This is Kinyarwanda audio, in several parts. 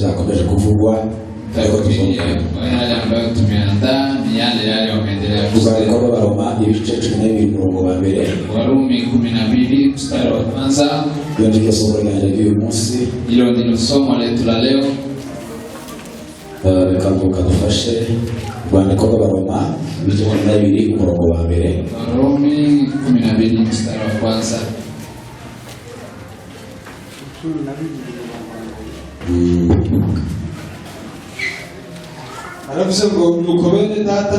byakomeje kuvugwa ariko yale ambayo tumeandaa ni yale wameendelea kusema kwa Waroma ibice 12 murongo wa mbere Warumi 12 mstari wa kwanza ndio ndilo somo la munsi hilo ndilo somo letu la leo kanduka dufashe rwandiko rw'Abaroma ibice 12 murongo wa mbere Warumi 12 mstari wa kwanza aravuze ngo nuko bene data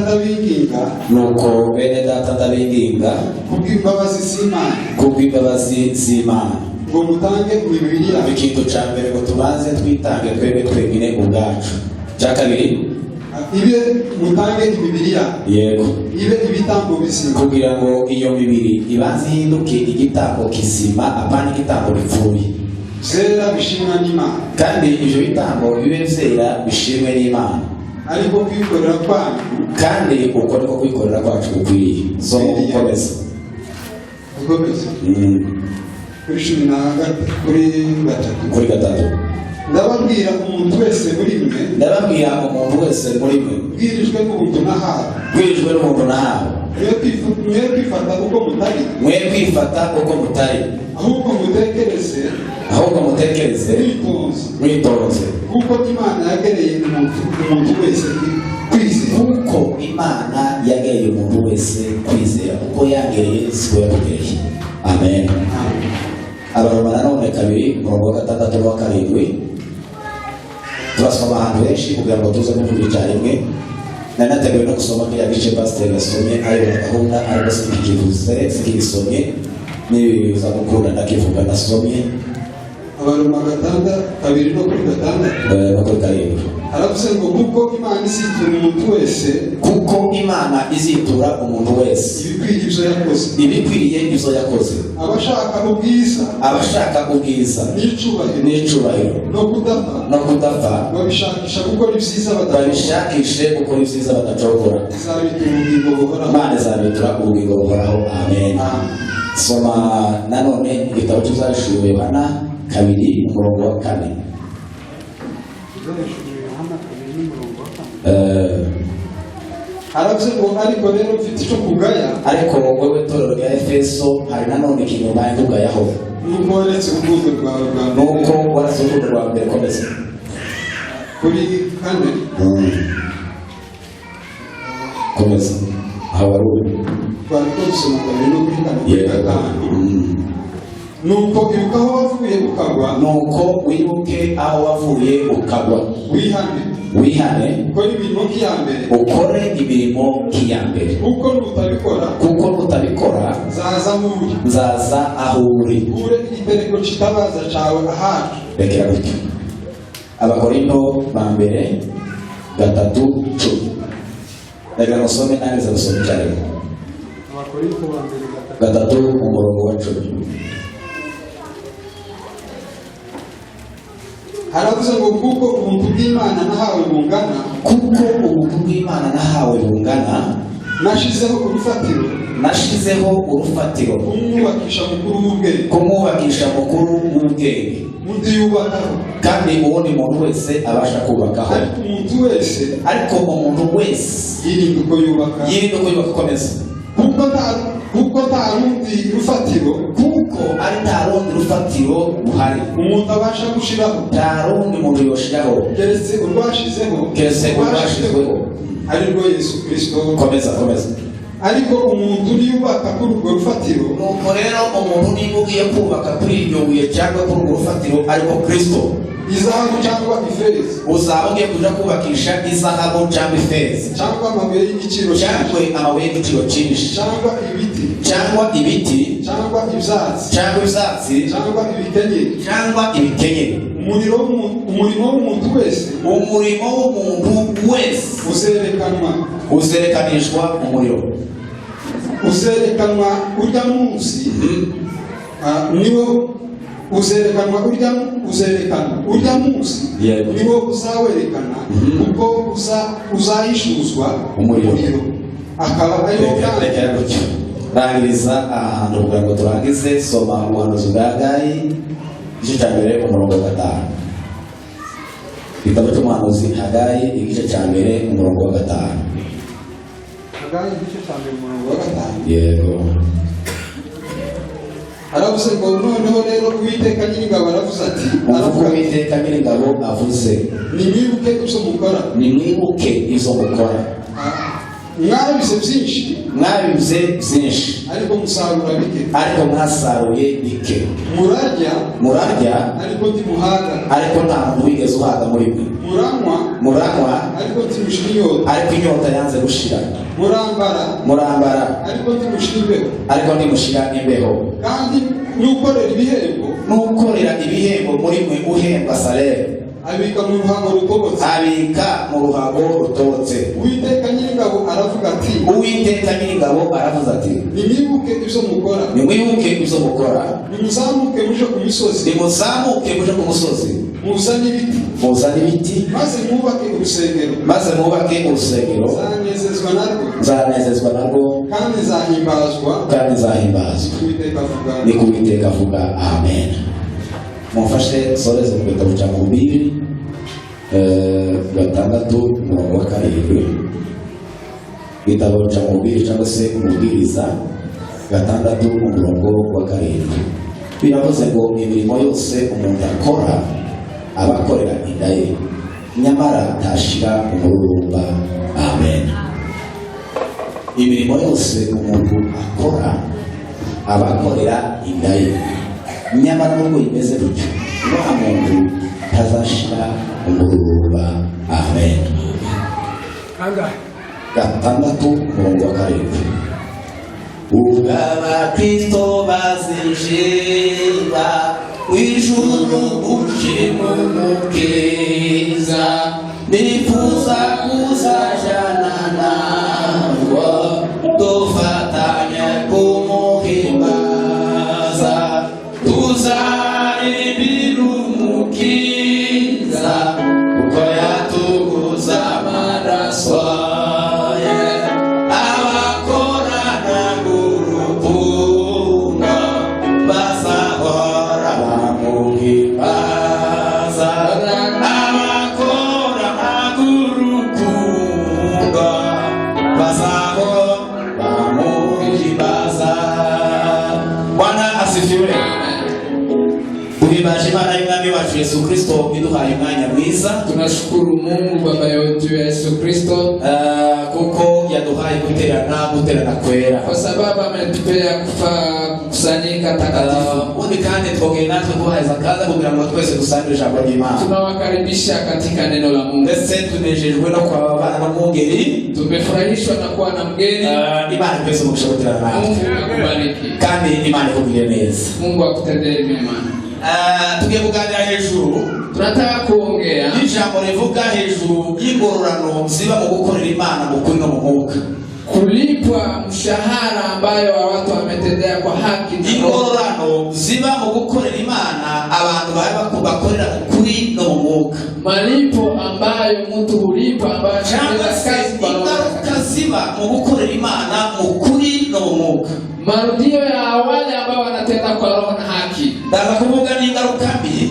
ndabinginga kubw'imbabazi z'Imana ngo mutange Bibiliya ikintu cya mbere ngo tubanze twitange twebwe twenyine ubwacu cya kabiri ibe mutange Bibiliya yego ibe ibitambo bizima kugira ngo iyo mibiri ibanze ihinduke igitambo kizima apana igitambo bipfuye zera bishimwa n'Imana kandi ibyo bitambo bibe zera bishimwe n'Imana ariko kwikorera kwanyu kandi uko niko kwikorera kwacu gukwiye so gukomeza kuri gatatu ndababwira umuntu wese muri mwe bwirijwe n'umuntu nahawe mwe kwifata uko mutari ahubwo mutekereze mwitonze kuko Imana yagereye umuntu wese kwizera kuko Imana yagereye umuntu wese kwizera uko yagereye siko yagereye amen Abaroma nanone kabiri murongo wa 6 n'uwa 7 turasoma ahantu henshi kugira ngo tuze kuvuga icyarimwe nanateguye no gusoma kiriya gice pasiteri yasomye ayo gahunda ariko sikigisomye nibiza gukunda ndakivuga nasomye Abaroma 6:2 no kuri 6 aravuze ngo kuko Imana isitura umuntu wese ibikwiriye ibyo yakoze abashaka ubwiza n'icubahiro no kudapfa babishakishe gukora ibyiza badacogora Imana izabitura ubugingo buhoraho amen soma nanone igitabo cy'Ibyahishuriwe Yohana 2 umurongo wa 4 aravuze ngo ariko rero mfite icyo kugaya ariko wowe torero rya Efeso hari nanone ikintu baye kugayaho nuko waretse urukundo rwawe nuko waretse urukundo rwawe mbere komeza kuri 4 komeza aho wari uri twariko dusoma kabiri no kuri 5 nuko ibuka aho wavuye ukagwa nuko wibuke aho wavuye ukagwa wihane ukore imirimo k'iyambere kuko nutabikora nzaza aho uri igitereko kitabaza cawe ahacu rekera gutyo Abakorinto ba mbere 3:10 reka nosome neza gusoma cyane Abakorinto ba mbere 3 umurongo wa 10 haravuze ngo kuko ubuntu bw'Imana nahawe bungana nashizeho urufatiro kumwubakisha mukuru w'ubwenge kandi ubundi muntu wese abasha kubakaho ariko umuntu wese yirinda uko yubaka komeza kuko nta rundi rufatiro buhari umuntu abasha gushiraho nta rundi muntu yoshiraho keretse urwashizweho ari rwo Yesu Kristo komeza ariko umuntu niyubaka kuri urwo rufatiro nuko rero umuntu niba ugiye kubaka kuri iryo buye cyangwa kuri urwo rufatiro ariko Kristo izahabu cyangwa ifeza uzaba ugiye kuja kubakisha izahabu cyangwa ifeza cyangwa amabuye y'igiciro cyinshi cyangwa ibiti cyangwa ibyatsi cyangwa ibikenyeri umurimo w'umuntu wese uzerekanishwa umuriro uzerekanwa urya munsi niwo uzerekanwa urya munsi niwo uzawerekana kuko uzayishuzwa umuriro akaba ariwo kandi rangiriza ahantu kugira ngo turangize soma ubuhanuzi bwa Hagayi igice cya mbere umurongo wa 5 Igitabo cy'umuhanuzi Hagayi igice cya mbere umurongo wa 5. Hagayi igice cya mbere umurongo wa 5. Yego. Aravuze ngo noneho rero Uwiteka Nyiringabo aravuze ati, Aravuga Uwiteka Nyiringabo avuze, nimwibuke ibyo mukora. nimwibuke izo mukora. Mwabize byinshi, ariko musarura bike. Ariko mwasaruye bike. Murarya, ariko ntimuhaga. Ariko nta muntu wigeze uhaga muri mwe. Muranywa, ariko ntimushira inyota. Ariko inyota yanze gushira. Murambara, ariko ntimushira imbeho. Ariko ntimushira imbeho. Kandi nukorera ibihembo muri mwe uhemba salere. Abika mu ruhago rutobotse. Uwiteka Nyiringabo aravuga ati, nimwibuke ibyo mukora. Nimuzamuke muje ku musozi. Muzane ibiti. Maze mwubake urusengero. Nzanezezwa narwo. Kandi nzahimbazwa. Ni ku Uwiteka avuga. Amen. Mufashe soreze mu gitabo cya Mubiri 6:7. Gitabo cya Mubiri cyangwa se Umubwiriza 6:7. Biravuze ngo imirimo yose umuntu akora aba akorera inda ye, nyamara ntashira umururumba. Amen. Imirimo yose umuntu akora aba akorera inda ye, nyamara nubwo imeze gutyo nta muntu ntazashira umururumba. Amen. 6:7. Ubw'Abakristo bazinjira w'ijuru ushima Umukiza, nifuza kuzajana nawe dufatanye kumuhimbaza, tuzaririmbira Umukiza kuko yatuguze amaraso ye. Abakorana urukundo bazahora bamuhimbaza. Abakorana urukundo bazahora bamuhimbaza. Bwana asifiwe. Tunaimbaje Imana y'Umwami wacu Yesu Kristo iduhaye umwanya mwiza. Tunashukuru Mungu Baba yetu Yesu Kristo kuko yaduhaye guterana kwera, kwa sababu ametupea kukusanyika takatifu. Undi kandi twongeye natwe kubahereza kaza kugira ngo twese dusangire ijambo ry'Imana. Tunawakaribisha katika neno la Mungu. Ndetse tunejejwe no kwabana na Mwungeri. Tumefurahishwa na kuwa na mgeni. Imana kwese mukushoboterana nawe. Mungu akubariki. Kandi Imana ikugirire neza. Mungu akutendee mema. Tugiye kuganira hejuru, tunataka kuongea ijambo rivuga hejuru y'ingororano ziba mu gukorera Imana mu kuri no mu mwuka. Kulipwa mshahara ambayo watu wametendea kwa haki. Ingororano ziba mu gukorera Imana abantu bakorera kuri no mu mwuka. Malipo ambayo mtu hulipa ambayo ingaruka ziba mu gukorera Imana mu kuri no mu mwuka. Marudio ya wale ambao wanatenda kwa roho na haki. Ndaza kuvuga ni ingaruka mbi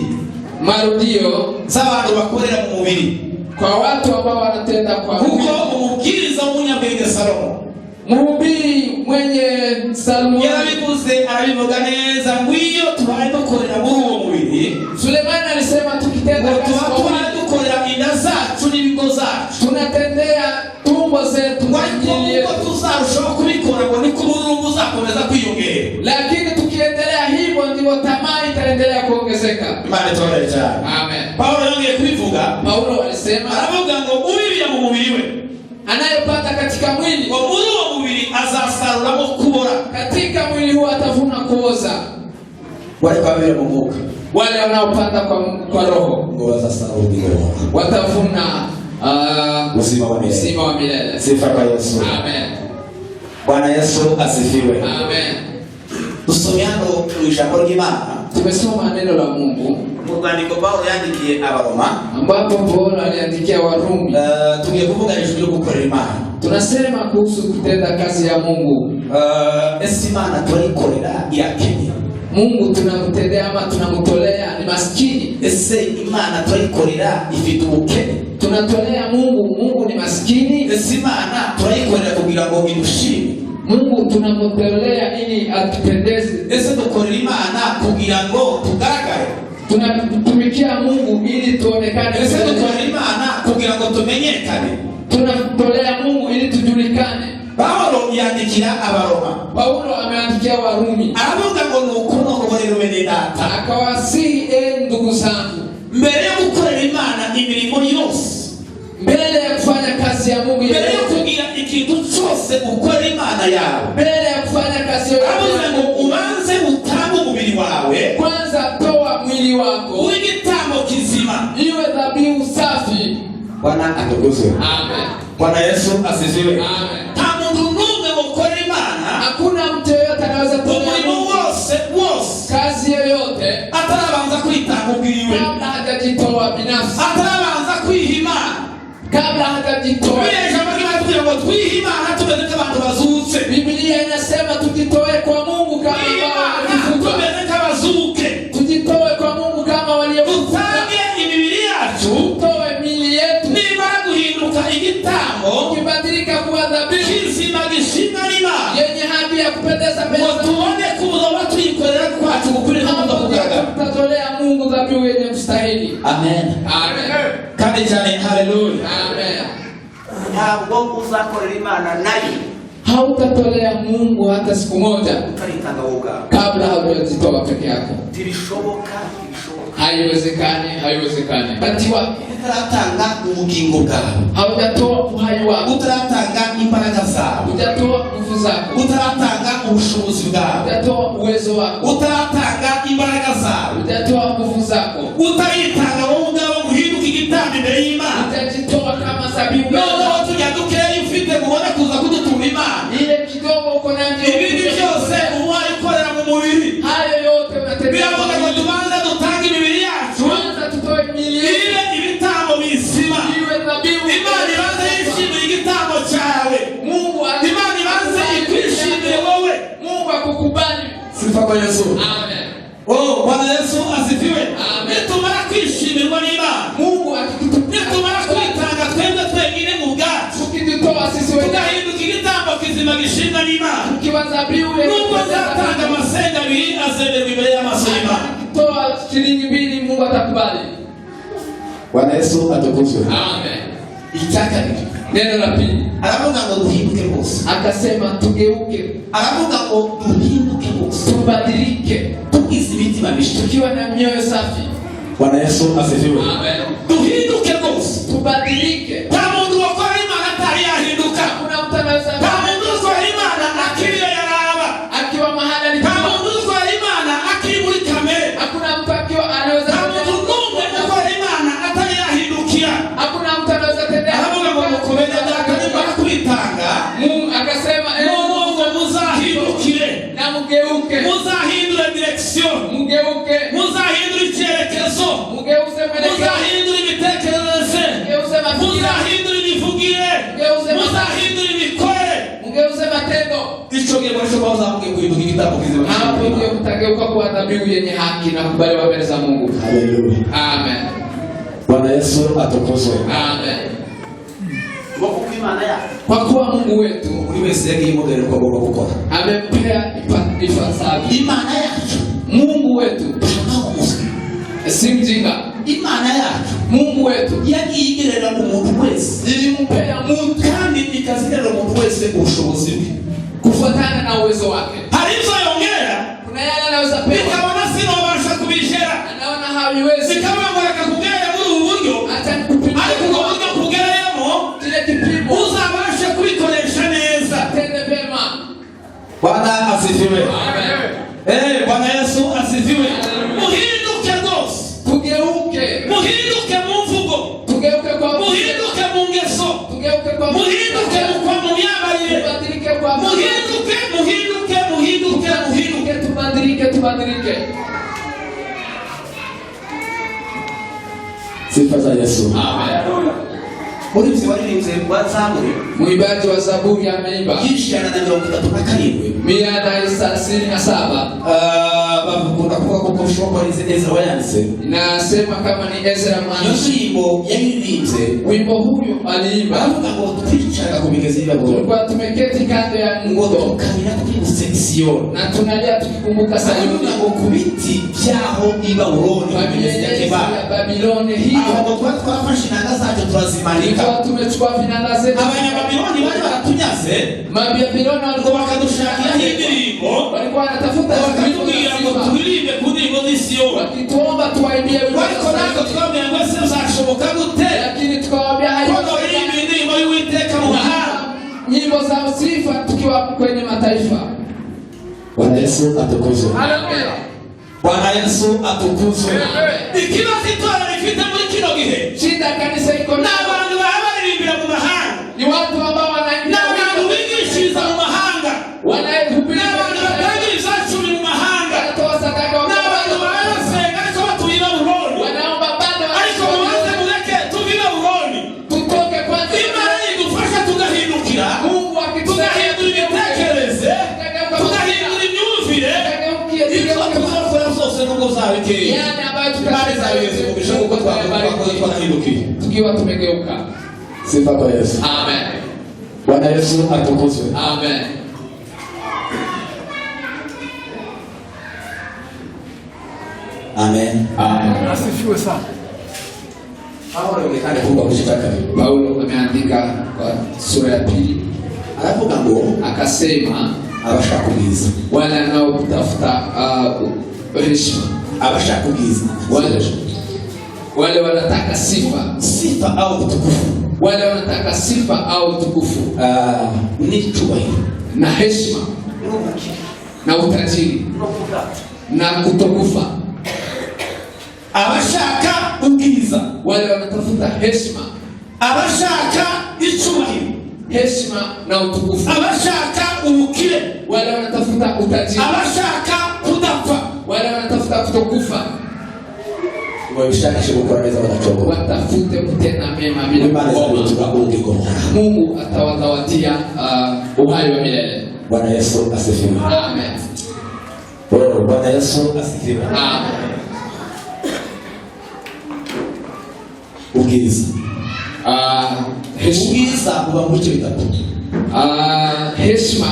marudio z'abantu bakorera mu mubiri, kwa watu ambao wanatenda kwa mwili. Kuko umubwiriza w'umunyabwenge Salomo, mhubiri mwenye Salomo, yarabikuze arabivuga neza ngo iyo tubaye dukorera muri uwo mubiri. Sulemani alisema tukitenda tubaye dukorera inda zacu n'ibigo zacu, tunatendea tumbo zetu ngo tuzarushaho kubikora ngo niko urumbu uzakomeza kwiyongera. Lakini tukiendelea hivyo ndivyo tamaa itaendelea kuongezeka. Imana itore cyane. Amen. Paulo yongeye kubivuga. Paulo alisema, aravuga ngo ubibya mu mubiri we, anayepata katika mwili, ngo muri uwo mubiri azasaruramo kubora. Katika mwili huo atavuna kuoza. Wale kwabira mu mwuka, wale wanaopanda kwa roho, ngo bazasarura ubigoro, watavuna uzima wa milele. Sifa kwa Yesu. Amen. Bwana Yesu asifiwe. Amen. Tusomyano ijambo ry'Imana. Tumesoma neno la Mungu mu rwandiko Paulo yandikiye Abaroma, ambapo Paulo aliandikia Warumi. Tugiye kuvuga hejuru yo gukorera Imana. Tunasema kuhusu kutenda kazi ya Mungu. Ese Imana turikorera irakenye? Mungu tunamtendea ama tunamtolea ni maskini. Ese Imana turayikorera ifite ubukene? Tunatolea Mungu ni maskini. Ese Imana turayikorera kugira ngo idushime? Mungu tunamtolea ili atupendeze. Ese dukorera Imana kugira ngo tugaragare? Tunatumikia Mungu ili tuonekane. Ese dukorera Imana kugira ngo tumenyekane? Tunamtolea Mungu ili tujulikane. Paulo yandikira Abaroma. Paulo ameandikia Warumi. Aravuga ngo nukuno ngo rero bene data. Akawasihi ndugu zangu, mbere yo gukorera Imana imirimo yose, mbele ya kufanya kazi ya Mungu, mbere yo kugira ikintu cyose ukorera Imana yawe, mbele ya kufanya kazi ya Mungu, ngo ubanze utange umubiri wawe, kwanza toa mwili wako w'igitambo kizima, iwe dhabihu safi. Bwana atukuzwe. Amen. Bwana Yesu asifiwe. Amen. Nta muntu n'umwe ukorera Imana, hakuna mtu yeyote anaweza umurimo wose kazi yoyote atarabanza kwitanga ubwiwe, kabla hajajitoa binafsi, atarabanza kwiha Imana, kabla hajajitoa. Biblia ngo twiha Imana tumeze nk'abantu bazutse. Biblia inasema tujitoe kwa Mungu kama waliofufuka, tumeze nk'abazuke, tujitoe kwa Mungu kama waliofufuka, tutange imibiri yacu, tutoe miili yetu, nimara guhinduka igitambo kibadilika kuwa dhabihu kizima gishimwa n'Imana, yenye haki ya kupendeza mbele za Mungu. tubone kuzoba tuyikorera kwacu gukwiriye no kugaragara, tutatolea Mungu dhabihu yenye kustahili. Amen. Amen. Kandi cyane haleluya. Amen. Ntabwo uzakorera Imana nayo hautatolea Mungu hata siku moja ukaritanga woga kabla haujajitoa peke yako. Ntibishoboka. Haiwezekani. Batiwa utaratanga ubugingo bwawe, haujatoa uhai wako, utaratanga imbaraga zawe, hujatoa nguvu zako, utaratanga ubushobozi bwawe, hujatoa uwezo wako, utaratanga imbaraga zawe, hujatoa nguvu zako, utaritanga wowe ubwawe guhinduka igitambo imbere y'Imana, utajitoa kama zabibu. noneho tujya dukeya ufite mubone kuza kudutura Imana, ile kidogo uko nayo, ibindi byose uba ikorera mu mubiri, hayo yote unatendea. biravuga ngo tubanze dutange imibiri yacu, kwanza tutoe miili yetu ibe ibitambo bizima, iwe dhabihu. Imana ibanze yishimire igitambo cyawe, Mungu Imana ibanze ikwishimire wowe, Mungu akukubali. sifa kwa Yesu. Amen. Oh, Bwana Yesu asifiwe. Amen. Nitumara kwishimirwa n'Imana, Mungu akikutukuza, nitumara kwitanga twebwe twenyine mu bwacu, tukijitoa sisi wenyewe, tugahinduka igitambo kizima gishimwa n'Imana, tukiwa dhabihu yenye nubwo nzatanga amasenga abiri azemerwa imbere y'amaso y'Imana. toa shilingi 2, Mungu atakubali. Bwana Yesu atukuzwe. Amen. Icyakabiri, Neno la pili aravuga ngo duhinduke bose, akasema tugeuke, aravuga ngo duhinduke bose, tubadilike, tugize imitima mishya, tukiwa na mioyo safi. Bwana Yesu asifiwe. Amen. duhinduke bose. Tubadilike. Nta muntu wakora Imana atari yahinduka, Hakuna mtu anaweza nta muntu ukora Imana akiri iyo yaraba, akiwa mahali nta alipo. muntu ukora Imana akiri muri kamere, Hakuna mtu akiwa anaweza nta muntu n'umwe ukora Imana atari yahindukira. hakuna mtu anaweza tendea. Aravuga ngo mukomeze nimara kwitanga, Mungu akasema noneho ngo muzahindukire, na mugeuke, muzahindure direction, mugeuke, muzahindure icyerekezo, mugeuze mwelekeo, muzahindure imitekerereze, mugeuze mafikira, muzahindure imivugire, muzahindure imikorere. mugeuze matendo. Icyo gihe muri cyo bazamuke guhinduka igitambo kizima. Hapo ndio mtageuka kuwa dhabihu yenye haki na kubaliwa mbele za Mungu. Haleluya. Amen. Bwana Yesu atukuzwe. Amen. Kuko Imana yacu, Kwa kuwa Mungu wetu buri wese yagiye imugere ko agomba gukora. amempea ipasavyo. Imana yacu Mungu wetu ntabwo umuswi. si mjinga. Imana yacu Mungu wetu yagiye igerera umuntu wese, ilimpea mtu kandi ikazigerera umuntu wese ubushobozi bwe kufuatana na uwezo wake. hari ibyo yongera Kuna yale anaweza pewa, bikabona sinobasha kubishera, anaona haviwezi, bikaba ngo reka kugerera muri ubu buryo, acha nikupimie ariko ubwo buryo kugereramo kile kipimo uzabashe kubikoresha neza. tende vema. Bwana asifiwe. Amen. Bwana Yesu asifiwe. Muhinduke rwose, Tugeuke, muhinduke mu mvugo, tugeuke kwa muhinduke mu ngeso, tugeuke kwa muhinduke mu myambarire, tubadilike kwa muhinduke. tubadilike. Sifa za Yesu. Amen. Muri ibyo baririmbye bazamure, Mwimbaji wa Zaburi ameimba yishana na 37 137 bakunda kuvuga ko ushobora Ezra wayanditse. Nasema kama ni Ezra mwandishi. Yoshibo yaririmbye. Wimbo huyu aliimba. Baravuga ngo twicara ku migezi y'ibaburo. Tulikuwa tumeketi kando ya ngo tukamira kuri Siyoni. Na tunalia tukikumbuka Sayuni. Ngo ku biti byaho i Babuloni. Babiloni hiyo. Ngo twafashe inanga zacu turazimanika. Tumechukua vinanda zetu. Abanyababiloni bari baratunyaze. Mababiloni walikuwa bakadushakira indirimbo. Walikuwa wanatafuta bakatubwira ngo turirimbe ku ndirimbo z'Isiyoni. Wakituomba tuwaimbie wimbo. Ariko nako twabwiye ngo se uzashoboka gute? Lakini tukawaambia haiwezekani. Indirimbo y'Uwiteka mu mahanga. Nyimbo za sifa tukiwa kwenye mataifa. Bwana Yesu atukuzwe. Haleluya. Bwana Yesu atukuzwe. Ikibazo itwara rifite muri kino gihe. Shida kanisa iko na abantu baririmbira mu mahanga. Ni watu ambao wanaimba n'abantu bigishiriza mu mahanga. Wanahubiri n'abantu batangiza cumi mu mahanga. Wanatoa sadaka n'abantu barasenga ariko batuye i Babuloni. Wanaomba bado ariko muze mureke tuve i Babuloni. Tutoke kwanza. Imana idufasha tugahindukira. Mungu tugahindura imitekerereze. Tugahindura imyumvire. Yani ambayo tutaweza tukiwa tumegeuka. Sifa kwa Yesu. Amen. Bwana Yesu atukuzwe. Amen. Amen. Amen. Asifiwe sana. Paulo ameandika kwa sura ya 2. Aravuga ngo akasema abashaka ubwiza. Wale wanaotafuta heshima. Abashaka ubwiza. Wale wanataka sifa au utukufu. Wale wanataka sifa au utukufu. Ni cyubahiro na heshima na utajiri na kutokufa. Abashaka ubwiza. Wale wanatafuta heshima. Abashaka icyubahiro. Heshima na utukufu. Abashaka ubukire. Wale wanatafuta utajiri. Abashaka kudapfa. Wale wanatafuta kutokufa. Wabishakishe gukora neza badacogo. Watafute kutenda mema bila kuomba. Mungu atawatawatia uhai wa milele. Bwana Yesu asifiwe. Amen. Bwana Yesu asifiwe. Amen. Ubwiza. Heshima. Ubwiza buba mu cyo bitatu. Heshima.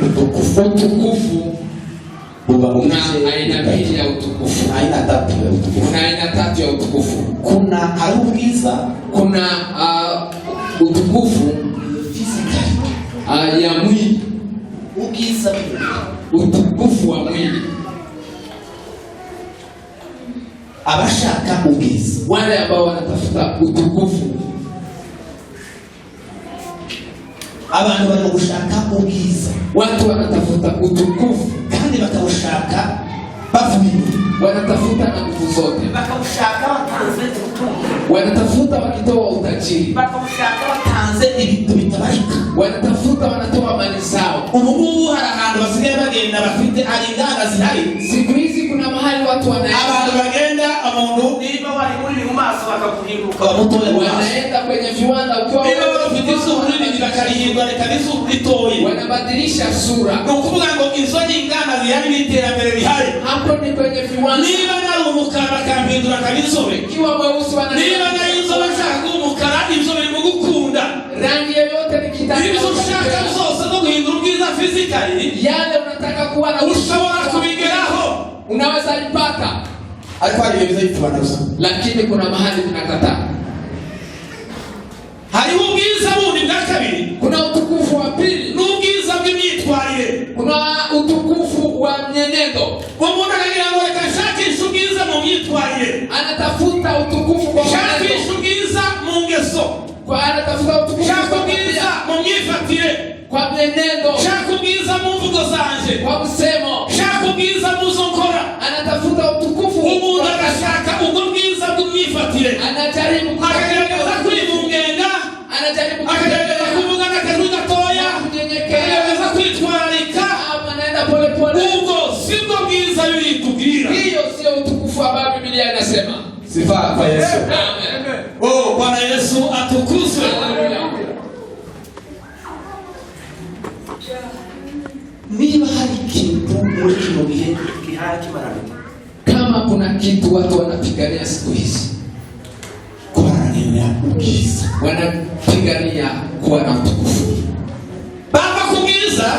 Utukufu. Kuna aina mbili ya utukufu. Aina tatu ya utukufu. Kuna aina tatu ya utukufu. Kuna harubwiza. Kuna utukufu ya mwili. Ubwiza. Utukufu wa mwili. Abashaka ubwiza. Wale ambao wanatafuta utukufu. Abantu bari gushaka ubwiza. Watu wanatafuta utukufu kandi bakawushaka bavuye. Wanatafuta na nguvu zote. Bakawushaka batanze ubutunzi. Wanatafuta wakitoa utajiri. Bakawushaka batanze ibintu bitabarika. Wanatafuta wanatoa mali zao. Ubu hari ahantu basigaye bagenda bafite inganda zihari. Siku hizi kuna mahali watu wanaenda. Abantu bagenda umuntu niba bari muri mu maso bakakuhinduka bamutoye. Wanaenda kwenye viwanda ukiwa bafite isura nini bakarihirwa reka n'isura itoye. Wanabadilisha sura. Ni ukuvuga ngo izo inganda zihari n'iterambere rihari. Hapo ni kwenye viwanda. Niba nari umukara akampindura kabizobe. Ikiwa mweusi niba nari inzobe nshaka umukara ibyo biri mu gukunda. Rangi yoyote ni kitaka. Ibyo ushaka zose no guhindura ubwiza physically. Yale unataka kuwa na ushobora kubigeraho. Unaweza lipata. Alikuwa aliweza itwana gusa. Lakini kuna mahali tunakataa. Hari ubwiza bundi bwa kabiri. Kuna utukufu wa pili. N'ubwiza bw'imyitwarire. Kuna utukufu wa mwenendo. Umuntu akagira ngo reka shakisha ubwiza mu myitwarire. Anatafuta utukufu kwa mwenendo. Shakisha ubwiza mu ngeso. Anatafuta utukufu kwa ubwiza mu myifatire. Kwa mwenendo. Shaka ubwiza mu mvugo zanje. Kwa msemo. Shaka ubwiza mu zo nkora. Anatafuta utukufu. Umuntu agashaka ubwo bwiza bw'imyifatire. Anajaribu akagerageza kwivungenga. Anajaribu akagerageza kuvuga n'akantu gatoya. Akagerageza kwitwararika. Anaenda pole pole. Ubwo sibwo bwiza biri tubwira. Hiyo sio utukufu ambao Biblia inasema. Sifa kwa Yesu. Amen. Oh, Bwana Yesu atukuzwe. Niba hari ikintu muri kino gihe kihaye kibarana. Kama kuna kitu watu wanapigania siku hizi, Kuharanira ubwiza. wanapigania kuwa na utukufu. Baba kubwiza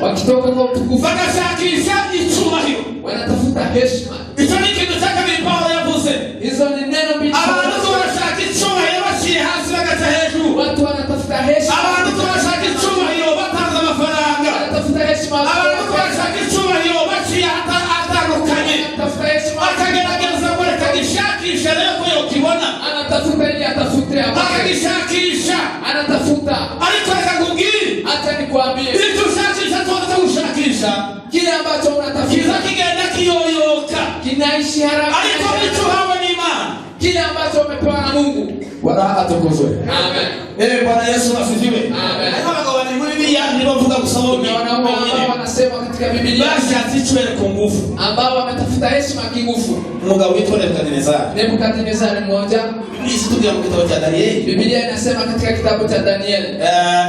Wakitoka kwa utukufu bagashakisha icyubahiro. wanatafuta heshima. Icyo ni ikintu cya kabiri Pawulo yavuze. Hizo ni neno mbili. Abantu barashaka icyubahiro bashyira hasi bagaca hejuru. Watu wanatafuta heshima. Abantu barashaka icyubahiro batanga amafaranga. Wanatafuta heshima. Abantu barashaka icyubahiro baciye atandukanye. Wanatafuta heshima. Akagerageza ngo reka gishakisha rero ko yokibona. Anatafuta ili atafute hapa. Akagishakisha. Anatafuta. Ariko akakubwira. Acha nikwambie. Icyo ushakisha tuza gushakisha. Kile ambacho unatafuta Kiza kigenda kiyoyoka. kinaishi haraka. Ariko icyo uhawe n'Imana. Kile ambacho umepewa na Mungu. Bwana atukuzwe. Amen. Bwana Yesu asifiwe. Amen. Ariko abagabo bari muri Bibiliya nibavuga gusa bo Kuna wanaume ambao wanasema katika Biblia bashatse icyubahiro ku ngufu. ambao wametafuta heshima kingufu. Umugabo witwa Nebukadinezari. Nebukadnezari mmoja, Isitubwira mu gitabo cya Daniyeli. Biblia inasema katika kitabu cha Daniel.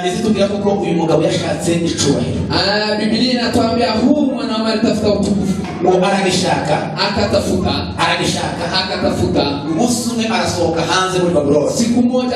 Isitubwira kuko uyu mugabo yashatse icyubahiro. Biblia inatuambia huu mwanaume alitafuta utukufu. Ngo aragishaka, Akatafuta, akatafuta. umunsi umwe arasohoka hanze muri Babuloni. Siku moja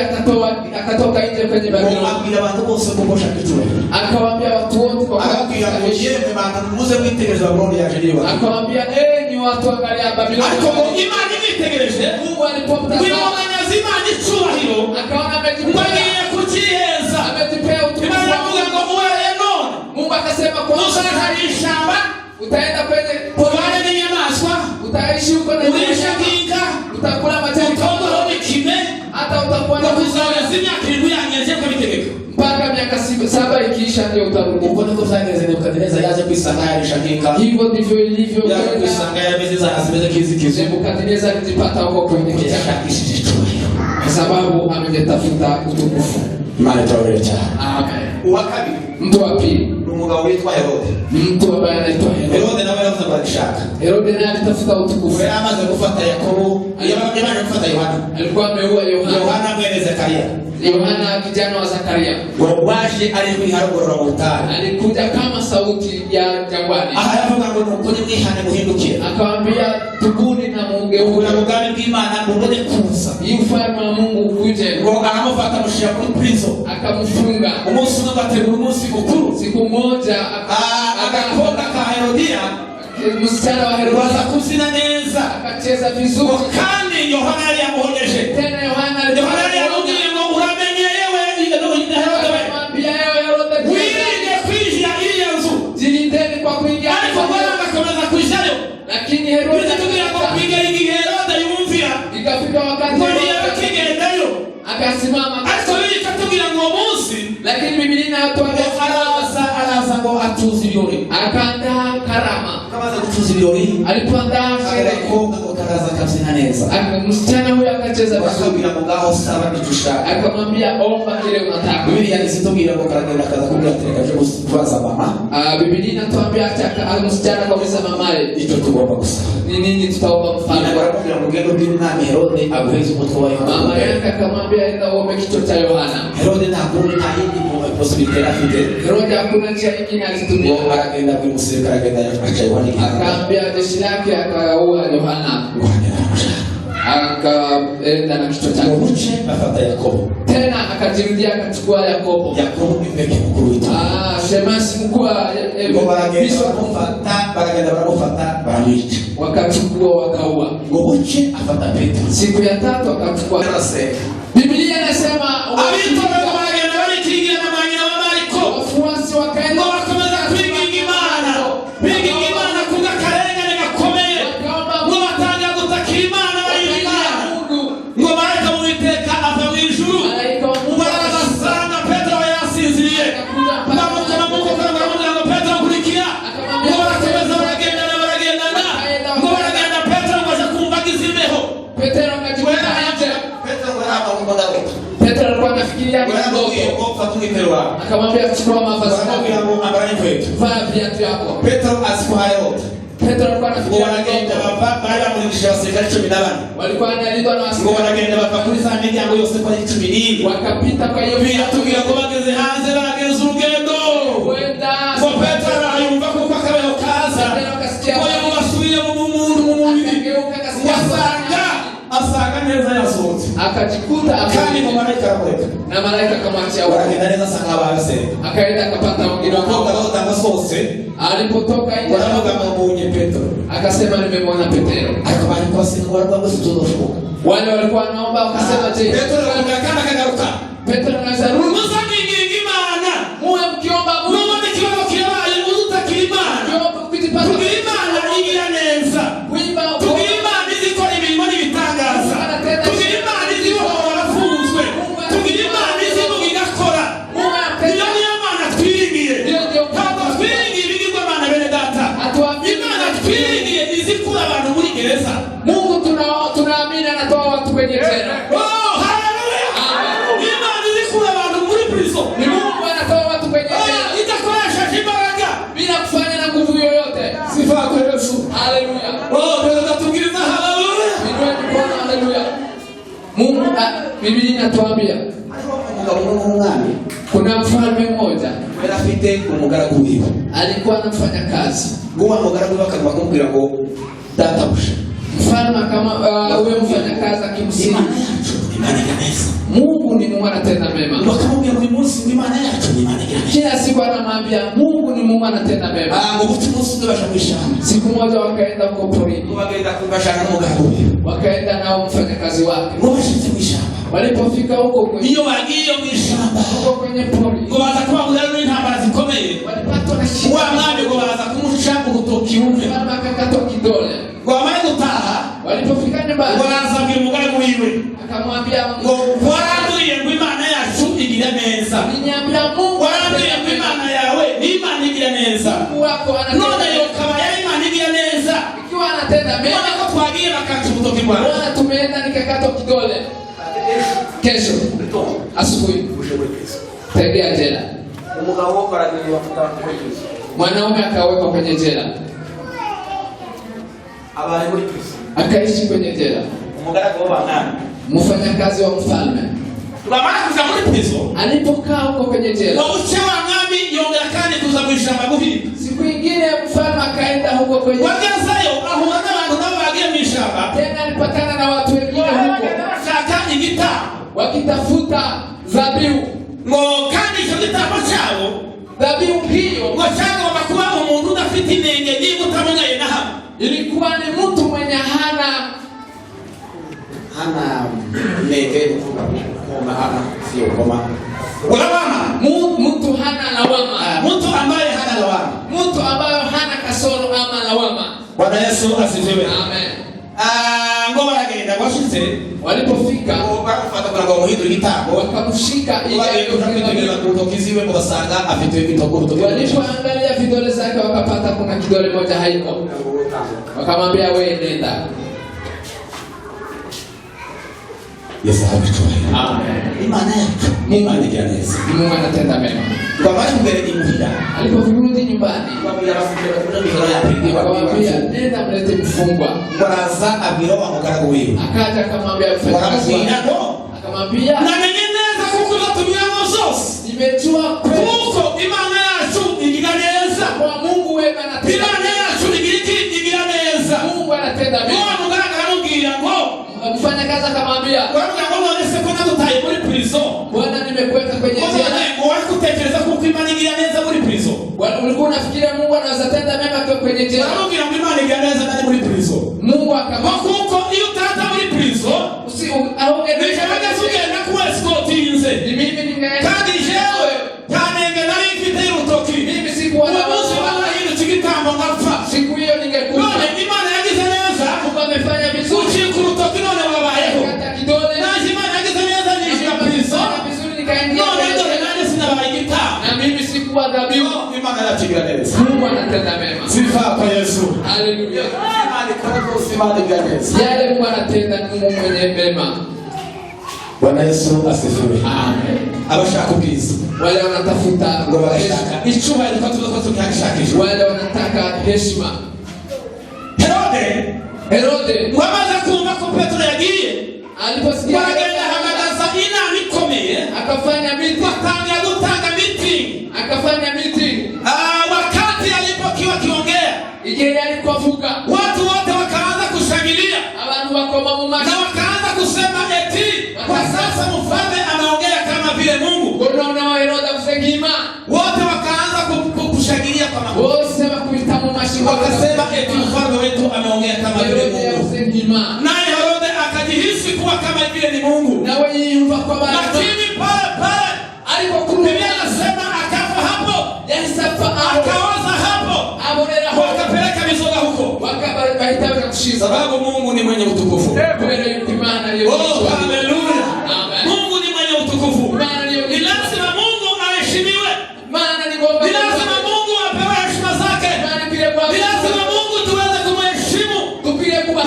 akatoka nje kwenye Ngo Babylon. abwira abantu bose ko bashaka icyubahiro. Akawaambia watu wote kwa Arabwira ngo yemwe bantu muze mwitegereza Babuloni yaje niba. akawaambia ni watu angalia Babylon. Ariko ngo Imana imwitegereje, Mungu alipomtazama wimwonyaza Imana icyubahiro, akaona ngo agiye kukiheza. amejipea utukufu. Imana iravuga ngo uhereye none Mungu akasema kwa uzahari ishamba, utaenda kwenye ubane n'inyamaswa, utaishi huko na urishe nk'inka, utakula majani utondoro n'ikime, hata utakuwa ngo na kuzageza imyaka irindwi yangeje ko bitegeka. mpaka miaka 7 ikiisha ndio utarudi. Ubwo niko byagenze Nebukadinezari yaje kwisanga yarisha nk'inka. Hivyo ndivyo ilivyo. Yaje kwisanga yameze zimeze nk'izikizo. Nebukadnezari alijipata huko kwenye kichaka Yashakishije icyubahiro. kwa sababu ametafuta utukufu. Imana itabarere cyane. Amen. Uwa kabiri Mtu wa pili, ni umugabo witwa Herode. mtu ambaye anaitwa Herode. Herode nawe yavuze ngo arishaka. Herode naye alitafuta utukufu. Yari amaze gufata Yakobo, yabanje gufata Yohana. Alikuwa ameua Yohana. Yohana mwene Zakariya. Yohana kijana wa Zakaria. Ngo waje ari kwiharugurura mu butayu. Alikuja kama sauti ya jangwani. Aha yavuga ngo nukuri mwihane muhindukire. Akawaambia tubuni na mugeuke. Ubona ubwami bw'Imana bubone kuza. Hii ufalme wa Mungu ukuje. Ngo aramufata amushyira kuri prison. Akamfunga. Umunsi umwe bategura umunsi mukuru. Siku moja Agakobwa ka Herodiya msichana wa Herode baza kubyina neza. akacheza vizuri. Kandi Yohana yari yamuhoneje. Tena Yohana Yohana yamubwiye ngo uramenye yewe Herode we. akamwambia Herode, Wirinde kwinjira iriya nzu. jilindeni kwa kuingia. Ariko bwana agakomeza kujyayo. Lakini Herode Bitatugira ngo kwiga igihe Herode yumvira. ikafika wakati Ngo yakigendayo. akasimama. Ariko bitatugira ngo umunsi. Lakini Biblia inatuambia araza ngo atuze ibirori. akaandaa karama. Kamaze gutuza ibirori. Alipoandaa sherehe Agakobwa ngo karaza akabyina neza. msichana huyo akacheza vizuri. Bakabwira ngo ngaho saba nitushaka. Akamwambia omba kile unataka. Bibiliya isitubwira ngo karagenda akaza kubwira ati reka je kubaza mama. Biblia inatuambia acha msichana kauliza mamaye, Icyo tugomba gusaba. ni nini tutaomba mfalme? Baramubwira ngo ugende ubwire umwami Herode aguheze umutwe wa Yohana. Mama yake akamwambia enda uombe kichwa cha Yohana. Herode nta kundi nta yindi possibilité afite. Herode hakuna njia nyingine alitumia. Ngo aragenda abwira umusirikare agenda aca Yohana igihanga. Akaambia jeshi lake akaua Yohana. Akaenda na kichwa Mu chake. buce afata Yakobo. Tena akajirudia akachukua Yakobo. Yakobo ni mbeke mukuru w'itanga. Shemasi mkuu wa Ngo baragenda baramufata baramwica. wakachukua wakaua. Ngo buce afata Petero. Siku ya 3 akachukua. Biblia inasema Abitora baragenda barikingira na mwanya wa Mariko. wafuasi wakaenda Ngo bakomeza kwiginga Imana. Biginga Imana kuga karengane gakomeye. Ngo batangira gutakira Imana bayimana. Ngo bareka mu biteka ava mu ijuru. Ngo arasanga Petero yasinziriye. Bamukoma mu kokora baramubwira ngo Petero kurikira. Ngo barakomeza baragendana. Ngo baragenda Petero ngo aje kumvagiza imbeho. Petero akajikuta nje. Petero ngo araba ngo ndago. Petero alikuwa anafikiria Ngo yamubwiye ngo fata umwitero wawe. akamwambia chukua mavazi Baramubwira yako, ngo ambara inkweto. vaa viatu yako. Petero aziko Herode. Petero alikuwa Ngo anafikiria baragenda ndoto. bari bamurishije abasirikare 14. Walikuwa wanalindwa na Ngo askari. baragenda bava kuri za miryango yose kwa 11. Wakapita kwa hiyo Biratubwira ko bageze hanze bageze urugendo. Wenda Ngo Petero arayumva kuko akabeho akajikuta kandi mu malaika aramureka na malaika akamwachia huko. baragenda neza sanga base Akaenda akapata wengine ukoka wao. batanga sose Alipotoka nje wanavuga mbonye Petro akasema nimemwona Petero. ariko bari kwasingwa rwabo zitodoshoka Wale walikuwa wanaomba wakasema je, Petro akakana kagaruka Petero anaweza rudi? muzakinginga Imana Muwe mkiomba Mungu. nubone kibazo kirabaye uzutakira Imana Mkiomba kukitipata. tugira Imana igira neza Kuimba tugira Imana izikora imirimo n'ibitangaza tugira Imana izibohora abafunzwe tugira Imana izivuga igakora niyo Mana twiringiye ntabwo twiringiye ibigirwamana bene data Imana twiringiye izikura abantu muri gereza Mungu tunaamini anatoa watu kwenye jela. oh haleluya Imana izikura abantu muri prison Ni Mungu anatoa watu kwenye jela idakoresheje imbaraga bila kufanya na nguvu yoyote. sifa kwa Yesu Haleluya. oh tunataka tugiriza haleluya Inua mikono haleluya. Mungu Biblia inatuambia umugabo n'umwami kuna mfalme mmoja yari afite umugaragu wiwe alikuwa anafanya kazi. guwa umugaragu we akaguma kumubwira ngo databusha Mfalme kama wewe mfanya kazi akimsihi Imana yacu Imana iganeza Mungu ni Mungu anatenda mema. bakamubwira ngo umunsi Imana yacu Imana iganeza Kila siku anamwambia Mungu ni Mungu anatenda mema. ngo buti umunsi umwe basha kwishana Siku moja wakaenda huko porini. ngo bagenda kubashana n'umugaragu wiwe Wakaenda nao mfanyakazi wake. ngo bashitse mwishamba Walipofika huko iyo bagiye mwishamba kwenye pori ngo baza kubabwira n'intambara zikomeye walipatwa na shida. wa mwami ngo baza kumushaka urutoki umwe Mfalme akakatwa kidole. ngo bamaze gutaha Walipofika nyumbani ngo barazabwira umugaragu wiwe akamwambia ngo warambwiye ngo Imana yacu igira neza niambia Mungu warambwiye ngo Imana yawe ni Imana igira neza Mungu wako none anatenda yo kaba yari Imana igira neza ikiwa anatenda none mema. ko twagiye bakaca urutoki rwawe Bwana tumeenda nikakatwa kidole. Kesho asubuhi tegea jela. umugabo wo karagirira bafuta kwejeje Mwanaume akawekwa kwenye jela. abaye muri prison Akaishi kwenye jela. umugaragu w'abana Mfanyakazi wa mfalme bamara kuza muri prison alipokaa huko kwenye jela, wabuce wa mwami yongera kandi kuza mwishamba guhiga siku nyingine mfalme akaenda huko kwenye wagezayo ahura n'abantu nabo bagiye mwishamba tena, alipatana na watu wengine huko bashaka igitabo wakitafuta dhabihu. ngo kandi icyo gitabo cyabo Dhabihu hiyo ngo cyagomba kuba umuntu udafite inenge niba utamunyaye na hamwe ilikuwa ni mtu mwenye hana nenge kuva hana sio koma urabana mtu hana lawama, mtu ambaye hana lawama, mtu ambaye hana kasoro ama lawama. Bwana Yesu asifiwe. Amen. Ngo baragenda bashitse Walipofika bafata kwa muhindo igitabo wakamshika ili kutegereza kutokiziwe ngo basanga afite igitabo kutokiziwe. Walipoangalia vidole zake wakapata kuna kidole moja haiko. Wakamwambia wewe nenda. Yesu ametuwa. Amen. Imana yako Imana igira neza. Mungu anatenda mema. Kwa bali mbele imuhira Aliporudi nyumbani kwambia rafiki kuna mihoro yapingi wakamwambia nenda mlete mfungwa. Baraza abiro wa mugaragu wiwe. Akaja akamwambia mfanyakazi wake. Akamwambia namenye neza kuko natumiyamo zose. Nimejua kuko Imana yacu igira neza. Kwa Mungu wewe anatenda. Imana yacu igira neza. Mungu anatenda mema. Kwa mugaragu aramubwira ngo mfanyakazi akamwambia wabwira ngo none se ko nadutaye muri prison. Bwana nimekuweka kwenye jela. Ngo wari kutekereza kuko Imana igira neza muri prison. Ulikuwa unafikiria Mungu anaweza tenda mema kwa kwenye jela. Aramubwira ngo Imana igira neza ndani muri prison. Mungu akamwambia kuko iyo utata muri prison nishobora kugenda ku escortinze mimi ningeenda kandi jewe tanenge nari mfite urutoki mimi sikuwa na umunsi barahindutse igitambo ngapfa siku hiyo ningekufa. none Imana yagize neza Mungu amefanya vizuri. ucika urutoki none wabayeho Kata kidole naje Imana yagize neza nishyira prison vizuri nikaingia none dore nanjye sinabaye igitabo na mimi sikuwa dhabihu. Imana yakigira neza. Mungu anatenda mema. Sifa kwa Yesu. Haleluya. Imana ikora rwose Imana igira neza. Yale Mungu anatenda ni Mungu mwenye mema. Bwana Yesu asifiwe. Amen. Abashaka ubwiza Wale wanatafuta ngo barashaka icyubahiro ko tuzo tukihashakisha. wale wanataka heshima. Herode wamaze kumva ko Petro yagiye Aliposikia wagenda hamagaza inama ikomeye akafanya meeting. watangira gutanga meeting. Akafanya meeting. Wakati alipokuwa kiongea Igihe alikuvuka watu wote wakaanza kushangilia abantu bakoma mu mashi na wakaanza kusema eti eti mfalme wetu ameongea kama vile Mungu. Naye Herode akajihisi kuwa kama vile ni Mungu. Lakini pale alipokuwa Biblia inasema akafa hapo. Akaoza hapo. Wakapeleka mizoga huko. Sababu Mungu ni mwenye utukufu. Oh, haleluya. Mungu ni mwenye utukufu. Ni lazima Mungu aheshimiwe. Ni lazima Mungu apewe heshima zake. Ni lazima Mungu tuweze kumheshimu.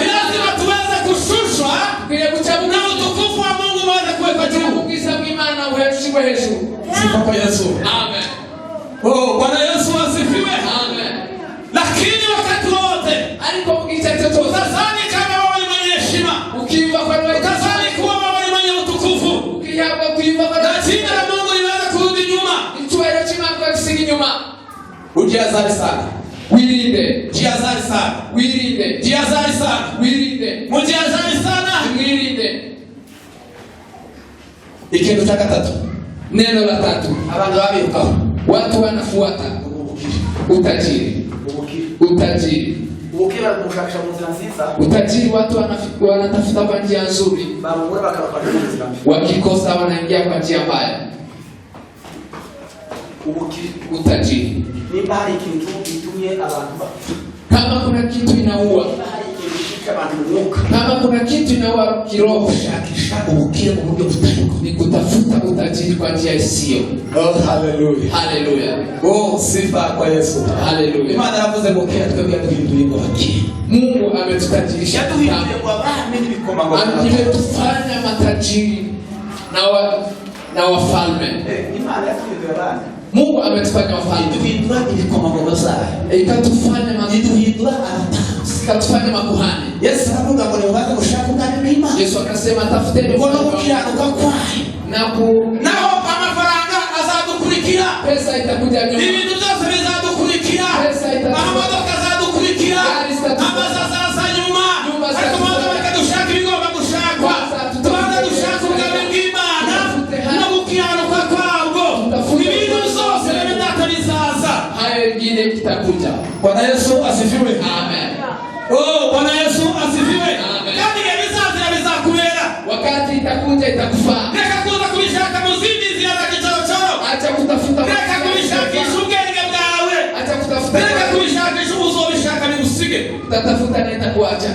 Ni lazima tuweze kushushwa na utukufu wa Mungu uweze kuwekwa juu. Sifa kwa Yesu. Amen. Oh, Bwana Yesu asifiwe. Amen. Lakini wakati wote utazani kama wewe ni mwenye heshima. Utazani kuwa wewe ni mwenye utukufu. Na jina la Mungu liweze kurudi nyuma. Ujihadhari sana. Jihadhari sana. Jihadhari sana. Mujihadhari sana. Ikintu cha gatatu. Neno la tatu. Abantu babiruka. Watu wanafuata utajiri. Utajiri watu wanatafuta kwa njia nzuri. Wakikosa wanaingia kwa njia mbaya. Utajiri. Kama kuna kitu inaua. Kama kuna kitu inaua kiroho, ni kutafuta utajiri kwa njia isiyo. Oh, haleluya. Haleluya. Oh, sifa kwa Yesu. Haleluya. Imana yaravuze ngo kera twebwe duhinduye baki. Mungu ametutajirisha ametufanya matajiri na wafalme. Imana yatuhindura bana. Mungu ametufanya wafalme. Ikatufanya ikatufanya makuhani. Yesu anavuga ngo nibaze gushaka ubwami bw'Imana. Yesu akasema tafuteni naho amafaranga azadukurikira. Pesa itakuja nyuma. Ibintu byose bizadukurikira. Amamodoka azadukurikira. Amazaza nyuma. Ariko mwana bakadushaka ibigomba gushakwa. Tubanza dushaka ubwami bw'Imana no gukiranuka kwabwo. Ibintu byose bizaza. Hayo wengine kitakuja. Bwana Yesu asifiwe. Amen. Oh, Bwana Yesu asifiwe. Amen. Kandi bizaza bizakubera. Wakati itakuja itakufaa. Reka kuza kubishaka muzindi zira za kichorochoro. Acha kutafuta. Reka kubishakisha ubwenge bwawe. Acha kutafuta. Reka kubishakisha uzobishaka bigusige. Utatafuta na itakuacha.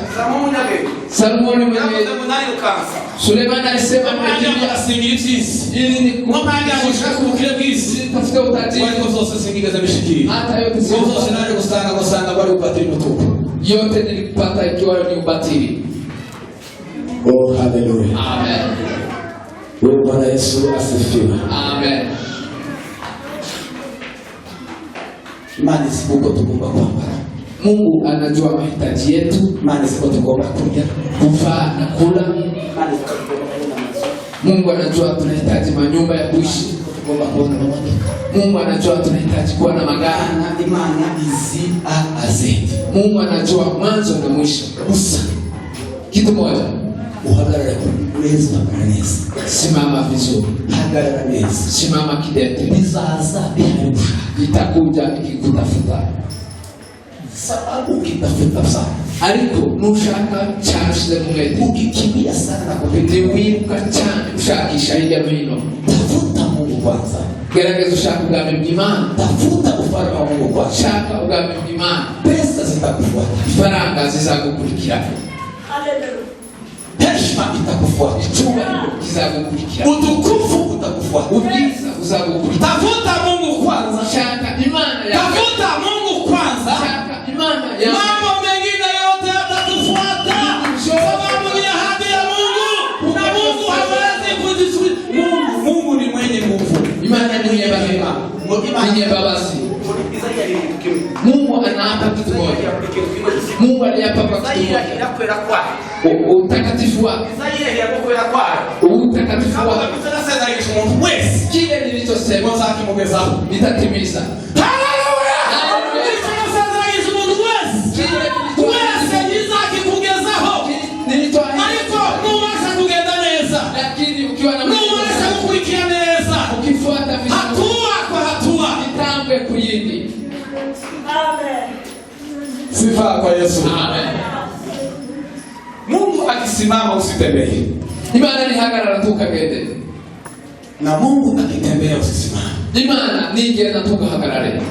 Salomoni mwenyewe. Suleiman alisema mwenyewe asingira ivyisi. Ili ni kumanga gushaka ubukire bw'isi. Tafuta utajiri. Wako zose singigaza bishikiri. Hata yote zose naje gusanga bari ubatiri mutuku. Yote nilipata ikiwa ni ubatili. Oh, haleluya. Amen. Bwana Yesu asifiwe. Amen. Imani sibuko tugomba kwambara. Mungu anajua mahitaji yetu. Imani sibuko tugomba kurya, kuvaa na kula. Mungu anajua tunahitaji manyumba ya kuishi. Mungu anajua tunahitaji kuwa na magari. Mungu anajua mwanzo na mwisho. Kitu moja, uhagarara neza, simama vizuri, hagarara neza, simama kidete. Bizaza itakuja ikikutafuta. Sababu ukitafuta sana, ariko nushaka cyashize mumete, ukikimbia sana kupita wiruka cyane ushakisha hirya no hino. Tafuta Mungu kwanza. Gerageza ushaka ubwami bw'Imana. Tafuta ufalme wa Mungu kwanza. Shaka ubwami bw'Imana. Pesa zitakufuata, faranga zizagukurikira. Haleluya. Heshima itakufuata, chuma kizagukurikira, utukufu utakufuata, ubwiza uzagukurikira. Tafuta Mungu kwanza. Shaka imani ya tafuta Mungu kwanza. Shaka imani ya mambo mengine yote yatatufuata. Sababu ni ahadi ya Mungu. Na Mungu hawezi kuzizuia. Mungu ni mwenye nguvu. Imani ni mwenye baraka. Mwenye babazi. Mungu anaapa kitu moja. Mungu aliapa kwa kitu moja. Utakatifu wake. Utakatifu wake. Kile nilichosema nitatimiza. Haleluya! Lakini ukiwa na ukifuata hatua kwa hatua nitambe kuyindi. Amen. Sifa Sifa kwa Yesu. Amen. Mungu akisimama usitembee. Imana nihagarara tukagende. Na Mungu akitembea usisimame. Imana nigenda tugahagarare.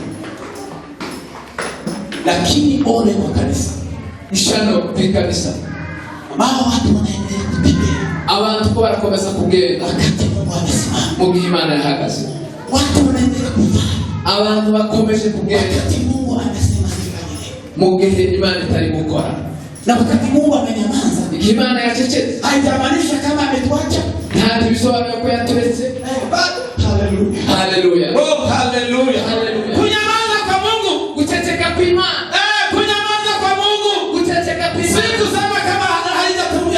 Lakini ole kwa kanisa. Ishano kanisa. Ambao watu wanaendelea kutembea. Abantu ko barakomeza kugenda Wakati Mungu amesimama. mu gihe Imana yahagaze. Watu wanaendelea kufanya. Abantu bakomeje kugenda Wakati Mungu amesema sifanye. mu gihe Imana itari gukora. Na wakati Mungu amenyamaza, Igihe Imana yacecetse haijamaanisha kama ametuacha. nta bisobanuro ko yaturetse. Haleluya. Haleluya. Oh, haleluya. Haleluya. Kunyamaza kwa Mungu. Kuchecheka kwa Imana. Kunyamaza kwa Mungu. Kuchecheka kwa Imana. Si kusema kama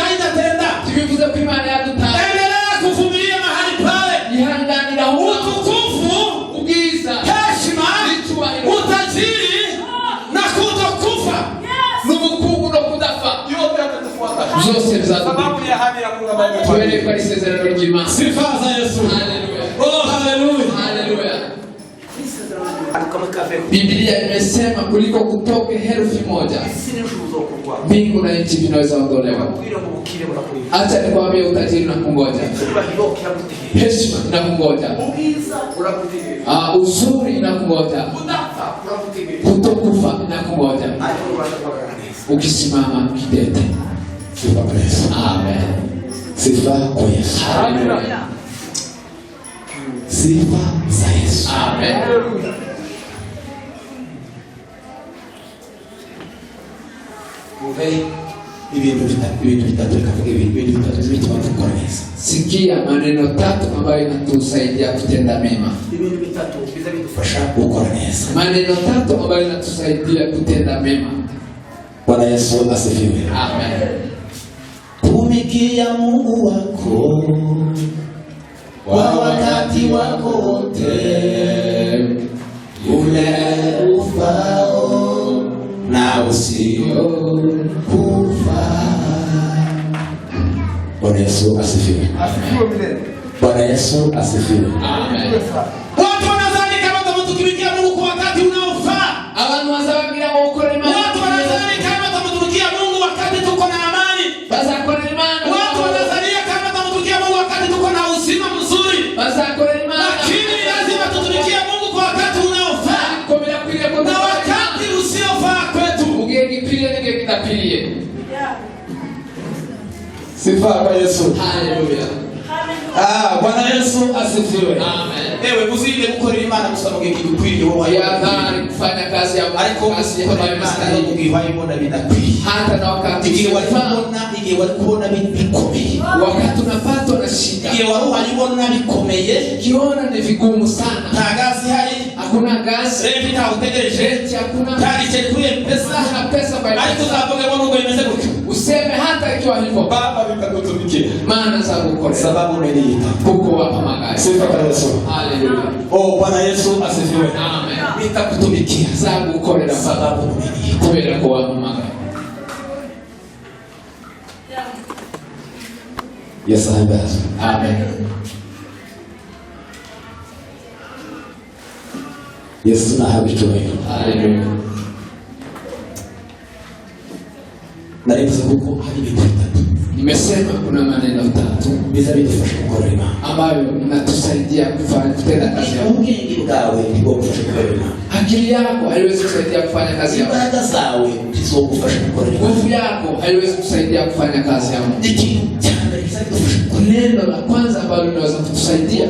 haijatenda. Tukivuza kwa Imana yadutanga. Endelea kuvumilia mahali pale. Ihanganira Utukufu, ubwiza, heshima, utajiri na kutokufa. n'ubukungu no kudafa. Yote yatakufuata. Byose bizaduka. Sababu ni ahadi ya Mungu ambayo Tuelekea kwa isezerano ry'Imana. Sifa za Yesu. Haleluya. Oh, haleluya. Haleluya. Kama kafe. Biblia imesema kuliko kutoke herufi moja Sisi ni kuzokurwa. mbingu na nchi vinaweza ondolewa. Kugira ngo bukire burakurira. Acha nikwambie utajiri na kungoja. Kuba hiroki yagutegeye. Heshima na kungoja. Ubwiza uragutegeye. Uzuri na kungoja. Kudafa uragutegeye. Kutokufa na kungoja. Ariko ubasha kubagarana neza. Ukisimama kidete. Sifa kwa Yesu. Amen. Sifa kwa Yesu. Haleluya. Sifa za Yesu. Amen. Muve ibintu bitatu kavuga ibintu bitatu bituma dukora neza. Sikia maneno tatu ambayo inatusaidia kutenda mema. Ibintu bitatu biza bidufasha. Gukora neza. Maneno tatu ambayo inatusaidia kutenda mema. Bwana Yesu asifiwe. Amen. Tumikia Mungu wako kwa wakati wako wote, ule ufao na usio kufa. Bwana Yesu asifiwe. Asifiwe milele. Bwana Yesu asifiwe. Amen. Watu wanadhani kama tumtumikia Mungu kwa wakati unaofaa. Abantu bazabagira ngo ukore Imana. Watu wanadhani kama tumtumikia Mungu wakati tuko na amani. Bazakora Imana. Watu wanadhani kama tumtumikia Mungu wakati tuko na uzima mzuri. Bazakora Imana. Lakini lazima tutumikie Mungu kwa wakati unaofaa. Komera kwiriye ko Na wakati usiofaa kwetu. ugiye gipiriye nige kidapiriye. Sifa kwa Yesu. Haleluya. Bwana Yesu asifiwe. Amen. Ewe uzinde gukorera Imana gusa mu gihe gikwiriye wowe. Yadhari kufanya kazi ya Ariko kazi ya gukorera Imana mu gihe wayibona bidakwiriye. hata na wakati Igihe wari kubona bikomeye. wakati unapatwa na shida, Igihe wari wayibona bikomeye. kiona ni vigumu sana, Nta gazi hari. hakuna gazi, Renti ntawe utegereje. renti hakuna, Kandi kuri pesa. hakuna pesa kwa Ariko uzavuga ngo nubwo bimeze gutyo. useme hata ikiwa hivyo Baba bitagutumikia. maana za gukora Sababu umeniita. kuko wapa magari. Sifa kwa Yesu. Haleluya. Oh, Bwana Yesu asifiwe. Amen. Nitakutumikia Za gukorera sababu umeniita. kubera ko wapa magari. Yesu ahimbazwe. Amen. Yesu nahabwa icyubahiro. Haleluya. Naribuze kuko hari ibintu bitatu Nimesema kuna maneno tatu biza bidufasha gukorera Imana. ambayo inatusaidia kufanya kutenda kazi ya Mungu. Ubwenge bwawe ntibwogufasha gukorera Imana. Akili yako haiwezi kusaidia kufanya kazi ya Mungu. Imbaraga zawe ntizogufasha gukorera Imana. Nguvu yako haiwezi kusaidia kufanya kazi ya Mungu. Ikintu cya mbere kizadufasha gukorera Neno la kwanza ambalo linaweza kutusaidia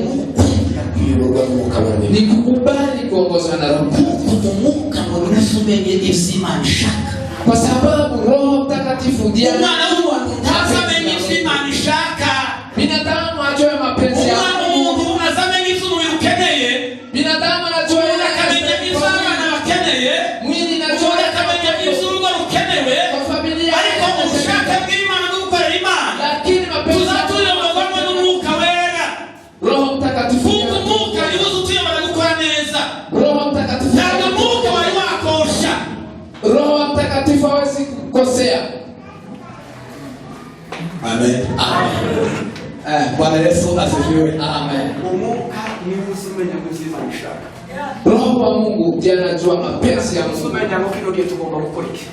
kuyoborwa n'umwuka wawe. ni kukubali kuongozwa na Roho Mtakatifu, Kuko umwuka wawe unasumenye ibyo Imana ishaka. kwa sababu Roho Mtakatifu ndiye Umwana w'umuntu ntazamenye ibyo Imana ishaka. binadamu ajue mapenzi ya Umwana Mungu. w'umuntu ntazamenye ibyo umubiri ukeneye. Binadamu anajua Umuntu akamenya ibyo abana bakeneye. mwili najua Umuntu akamenya ibyo urugo rukenewe. kwa familia Ariko ubushake bw'Imana no gukorera Imana lakini mapenzi ya tuzatuyoborwamo n'umwuka wera. Roho Mtakatifu. Kuko umwuka niwo utuyobora gukora neza. Roho Mtakatifu. Ntabwo umwuka wari wakosha. Roho Mtakatifu hawezi kukosea. Amen. Amen. Bwana Yesu asifiwe. Amen. Umwuka niwo usumenya ngo Imana ishaka. Roho wa Mungu ndiye anajua mapenzi ya Mungu. Usumenya ngo kino gihe tugomba gukora iki.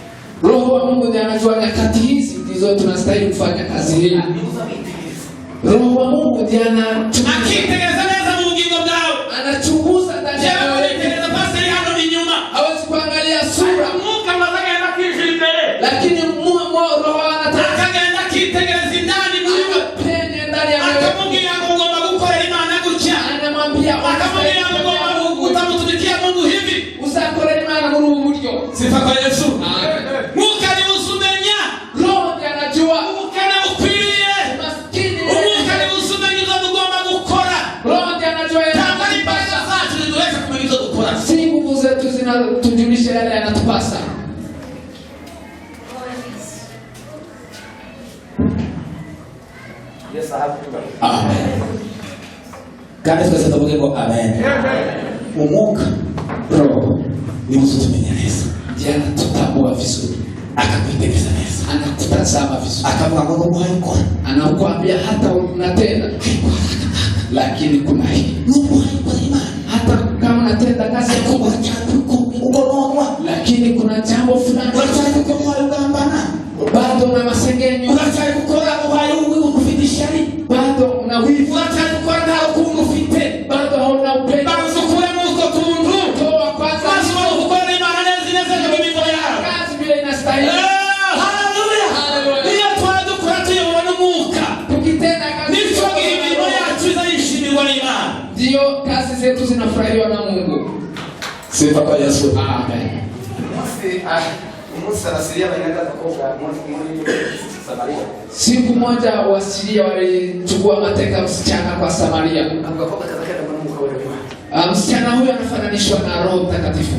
Roho wa Mungu ndiye anajua nyakati hizi ndizo tunastahili kufanya kazi hii. Roho wa Mungu ndiye akitegereza neza mu bugingo bwawe, anachunguza ndani yako. Akitegereza pasi hano ni nyuma, hawezi kuangalia sura. Mungu anataka kwinjira imbere, lakini Roho anataka akagenda akitegereza ndani muri penye ndani ya wewe. Akamwambia ngo ngomba gukorera Imana gutya, anamwambia akamwambia ngo ngomba kutamutumikia Mungu hivi, uzakorera Imana muri ubu buryo. Sifa kwa Yesu. Mungu alimusumenya, Roho ndiye anajua ukana ukwiriye maskini. Mungu alimusumenya ibyo tugomba gukora. Roho ndiye anajua Kama ni pesa zacu ziduhesha kumenya ibyo dukora. si nguvu zetu zinatujulisha yale yanatupasa. Yes, I have to. Amen. Kandi twese tuvuge ngo amen. Umwuka Roho ni uzutumenya neza. Ndiye anatutambua vizuri, Akakwitegereza neza. anakutazama vizuri, Akavuga ngo umuhayikora. anakuambia hata unatenda lakini kuna hii. Umuhayikora Imana. Hata kama unatenda kazi ya Mungu ugononwa, lakini kuna jambo fulani urashaka gukora ugambana. bado una masengenyo, Urashaka gukora uhaye ufite ishari. bado una wivu, Urashaka gukora nta rukundo ufite. bado hauna upendo. Bazukuremo utwo tuntu, Toa kwanza bashobora gukorera Imana neza mu migo yawe. kazi vile inastahili. Haleluya. Iyo twadukora tuyobora n'umwuka, Tukitenda kazi nico imirimo yacu izayishimirwa n'Imana. ndio kazi zetu zinafurahiwa na Mungu. Sifa kwa Yesu. Amen. Umunsi arasiria abanyagaza koga muri Samaria. Siku moja Wasiria walichukua mateka msichana kwa Samaria. Avuga ko batazakenda muri Mungu wa Imana. Msichana huyo anafananishwa na Roho Mtakatifu.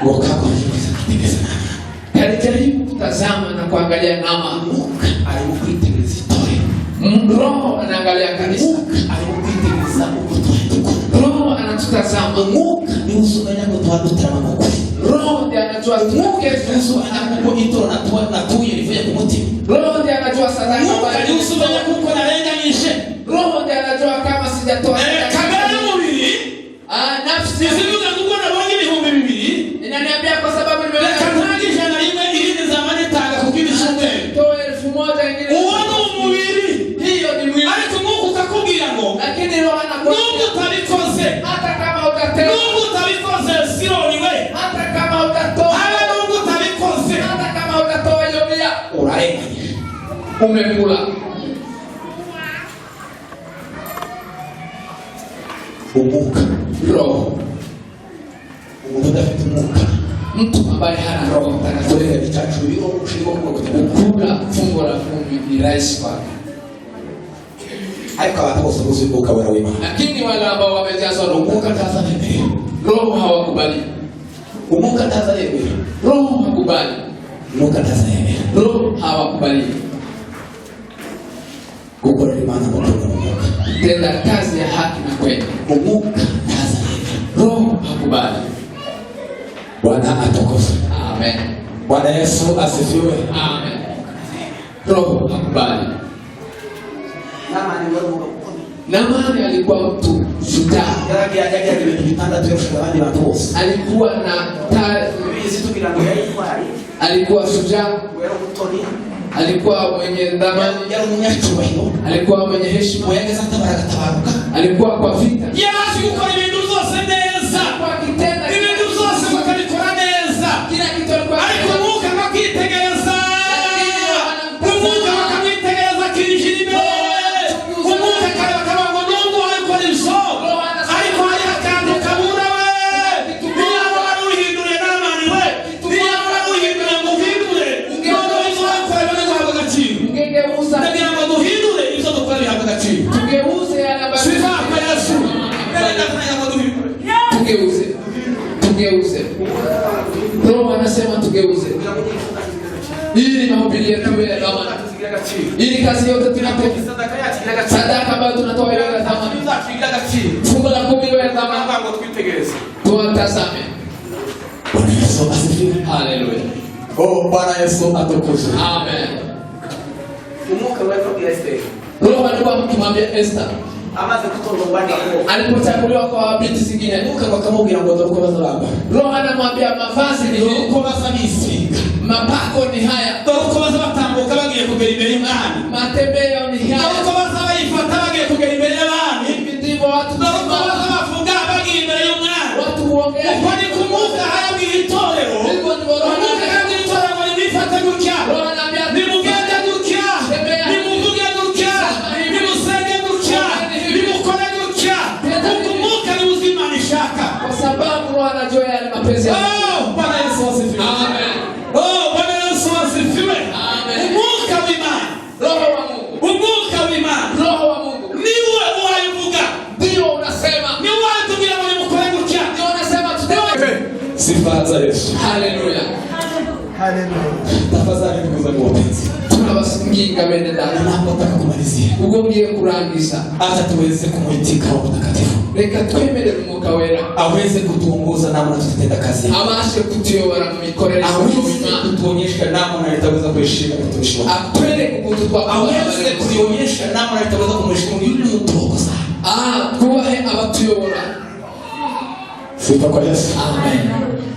Wakako kutegereza nami. Alijaribu kutazama na kuangalia nama. Umwuka alimukwitegereza itore. Roho anaangalia kanisa. Alimukwitegereza uko twari. Roho anatutazama. Umwuka ni usumenya ngo twadutarama mu kuri. Roho ndiye anajua tuke Yesu anakuko itoro natuye rivuye ku mutima. Roho ndiye anajua sadaka Mungu mbaya. aliusumenya kuko narenganishe. Roho ndiye anajua kama sijatoa sadaka. Kamera y'umubiri, Nafsi sizivuga ngo nabonye 2,000. inaniambia kwa sababu nimeweka Reka ntange ijana rimwe irindi zama nitanga kuko ibishumwe. toa 1,000 ingine. Uwo ni umubiri. Hiyo ni mwili. Ariko Mungu ukakubwira ngo Lakini Roho nubwo anakuambia utabikoze, hata kama utatenda, nubwo utabikoze sironi we, hata kama utatoa, haba nubwo utabikoze hata kama utatoa hiyo mia, Urarenganye. umekula. Umwuka. Roho. Umuntu udafite umwuka. Mtu ambaye hana Roho Mtakatifu Kureka bicacu biro ushiriko kuko kula fungo la kumi ni rahisi kwake. ariko abantu bose buzi umwuka wera w'Imana. Lakini wale ambao wamejazwa na Umwuka ntaza nemera. Roho hawakubali. Umwuka ntaza nemera. Roho hakubali. Umwuka ntaza nemera. Roho hawakubali. Gukorera Imana mu rukundo n'umwuka. Tenda kazi ya haki na kweli. Umwuka ntaza nemera. Roho hakubali. Bwana atukuzwe. Amen. Bwana Yesu asifiwe. Amen. Roho hakubali. Namani wari mu gukoni. Naamani alikuwa mtu shujaa. Yaragiye ibintu bitandatu yoshora abandi bantu bose. Alikuwa na Bizi tugira ngo yayitwari. alikuwa shujaa, Wera mutoni. alikuwa mwenye dhamani, Yari umunyacyubahiro. alikuwa mwenye heshima, Yageze atabara agatabaruka. alikuwa kwa vita. yarazi gukora ibintu byose neza, Alikuwa akitenda ibintu byose bakabikora neza, kila kitu alikuwa ariko Umwuka akakitegereza, Umwuka akamwitegereza akinjira imbere, Umwuka akavuga ngo nubwo wabikora ibyo, ariko hari akantu kabura we, niba wari uhinduriye Namani we, niba wari uhinduriye ngo uhindure, nubwo ibyo wabikora bine guhabwa agaciro. ungegeuza, Ndagira ngo duhindure ibyo dukora bihabwa agaciro. tugeuze yale ambayo Sifa kwa Yesu. Ndagira ngo duhindure. tugeuze, tugeuze. Roho anasema tugeuze, ili mahubiri yetu iwe ya dhamana, Tuzigira agaciro. ili kazi yote tunatenda, Sadaka yacu igira agaciro. sadaka ambayo tunatoa iwe ya dhamana, Tuzakigira agaciro. fungo la kumi iwe ya dhamana. Baravuga ngo twitegereze. Tuwatazame. Bwana Yesu asifiwe. Haleluya. Oh, Bwana Yesu atukuzwe. Amen. Umwuka wari kubwira Esther. Roho alikuwa akimwambia Esther Amaze gutorwa mu bandi bakobwa. alipochaguliwa kwa binti zingine, Umwuka bakamubwira ngo dore uko bazabambara. Roho anamwambia mavazi ni Dore uko basa bisinga. Mapako ni haya. Dore uko baza batambuka bagiye kugera imbere y'Umwami. Matembeo ni haya. Dore uko baza bayifata bagiye kugera imbere y'abami. Hivi ndivyo watu Dore uko baza bavuga bagiye imbere y'Umwami. watu huongea. Uko ni kumuka haya bw'itorero. Hivyo ndivyo Roho Kumuka haya bw'itorero ngo nimwifate gutya. Roho anambia Nimugende gutya. Nimuvuge gutya. Nimusenge gutya. Nimukore gutya. Ukumuka ni uzima nishaka. kwa sababu Roho anajua yale mapenzi ya Oh, Bwana Yesu asifiwe. Amen. Oh, Bwana Yesu asifiwe. Amen. Umwuka w'Imana. Roho wa Mungu. Umwuka w'Imana. Roho wa Mungu. Niwe uwayivuga. Ndio unasema. Niwe watubwira ngo nimukore gutya. Ndio unasema tutewe. Sifa za Yesu. Haleluya. Tafadhali ndugu zangu wapenzi, Tunabasinginga bene dada. tunapotaka kumalizia, Ubwo ngiye kurangiza. acha tuweze kumuitika Roho Mtakatifu Reka twemerere Umwuka Wera aweze kutuongoza namna tutatenda kazi, abashe kutuyobora mu mikorere aweze y'Imana. kutuonyesha namna nitaweza kuheshimu mtumishi wake, Atwereke ukuntu aweze kutuonyesha namna nitaweza kumheshimu yule mdogo sana. twubahe abatuyobora. Sifa kwa Yesu. Amen.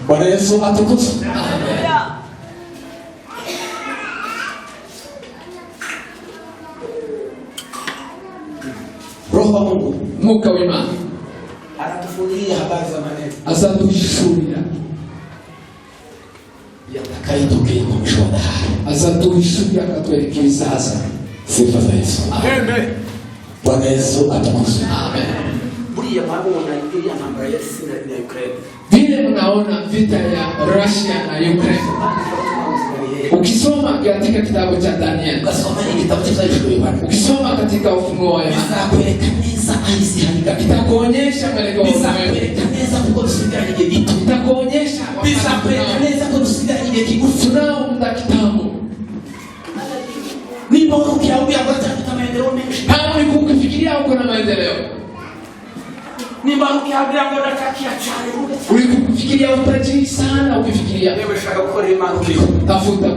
Bwana Yesu atukuzwe. Amen. Roho wa Mungu Mwuka w'Imana anatufunulia habari za maneno azaduhishurira yatakayotokea kwa mwisho wa dahari. azaduhishurira akatwereka ibizaza. Sifa za Yesu. Amen. Bwana Yesu atukuzwe. Amen. buriya mwabona iriya ntambara ya Sina na Ukraine. Vile mnaona vita ya Russia na Ukraine, ukisoma katika kitabu cha Daniel, Ukasoma ni kitabu cha Yohana, ukisoma katika Ufunuo wa Yohana, bizakwereka neza ahisi halika, kitakuonyesha mwelekeo wa ulimwengu, bizakwereka neza kuko dusigaranye igihe gito, kitakuonyesha bizakwereka neza ko dusigaranye igihe kigufi. tunao muda kitambo. Niba ukiambia ngo tutafita maendeleo mengi, Kama ukifikiria uko na maendeleo, Niba ukiambia ngo ndatakia cyane ulikufikiria utajiri sana, ukifikiria yewe shaka gukora Imana tafuta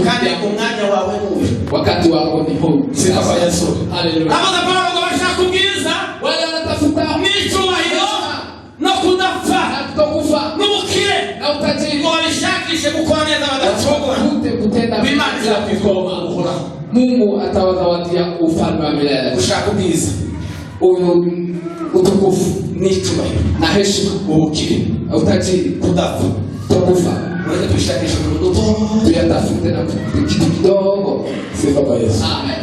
kandi umwanya wawe muwe, wakati wako ni huu. Sifa kwa Yesu. Haleluya. Amaze Paulo ngo bashaka ubwiza Wale wanatafuta n'icyubahiro no kudapfa na kutokufa n'ubukire na utajiri, ngo babishakishe gukora neza badacogora. watafute kutenda Imana bila kukoma. Mungu atawazawadia ufalme wa milele, ushaka ubwiza, utukufu n'icyubahiro, na heshima, ubukire, utajiri, kudapfa, kutokufa. ureke tubishakishe mu rudodo. Tuyatafute na kitu kidogo. Sifa kwa Yesu. Amen.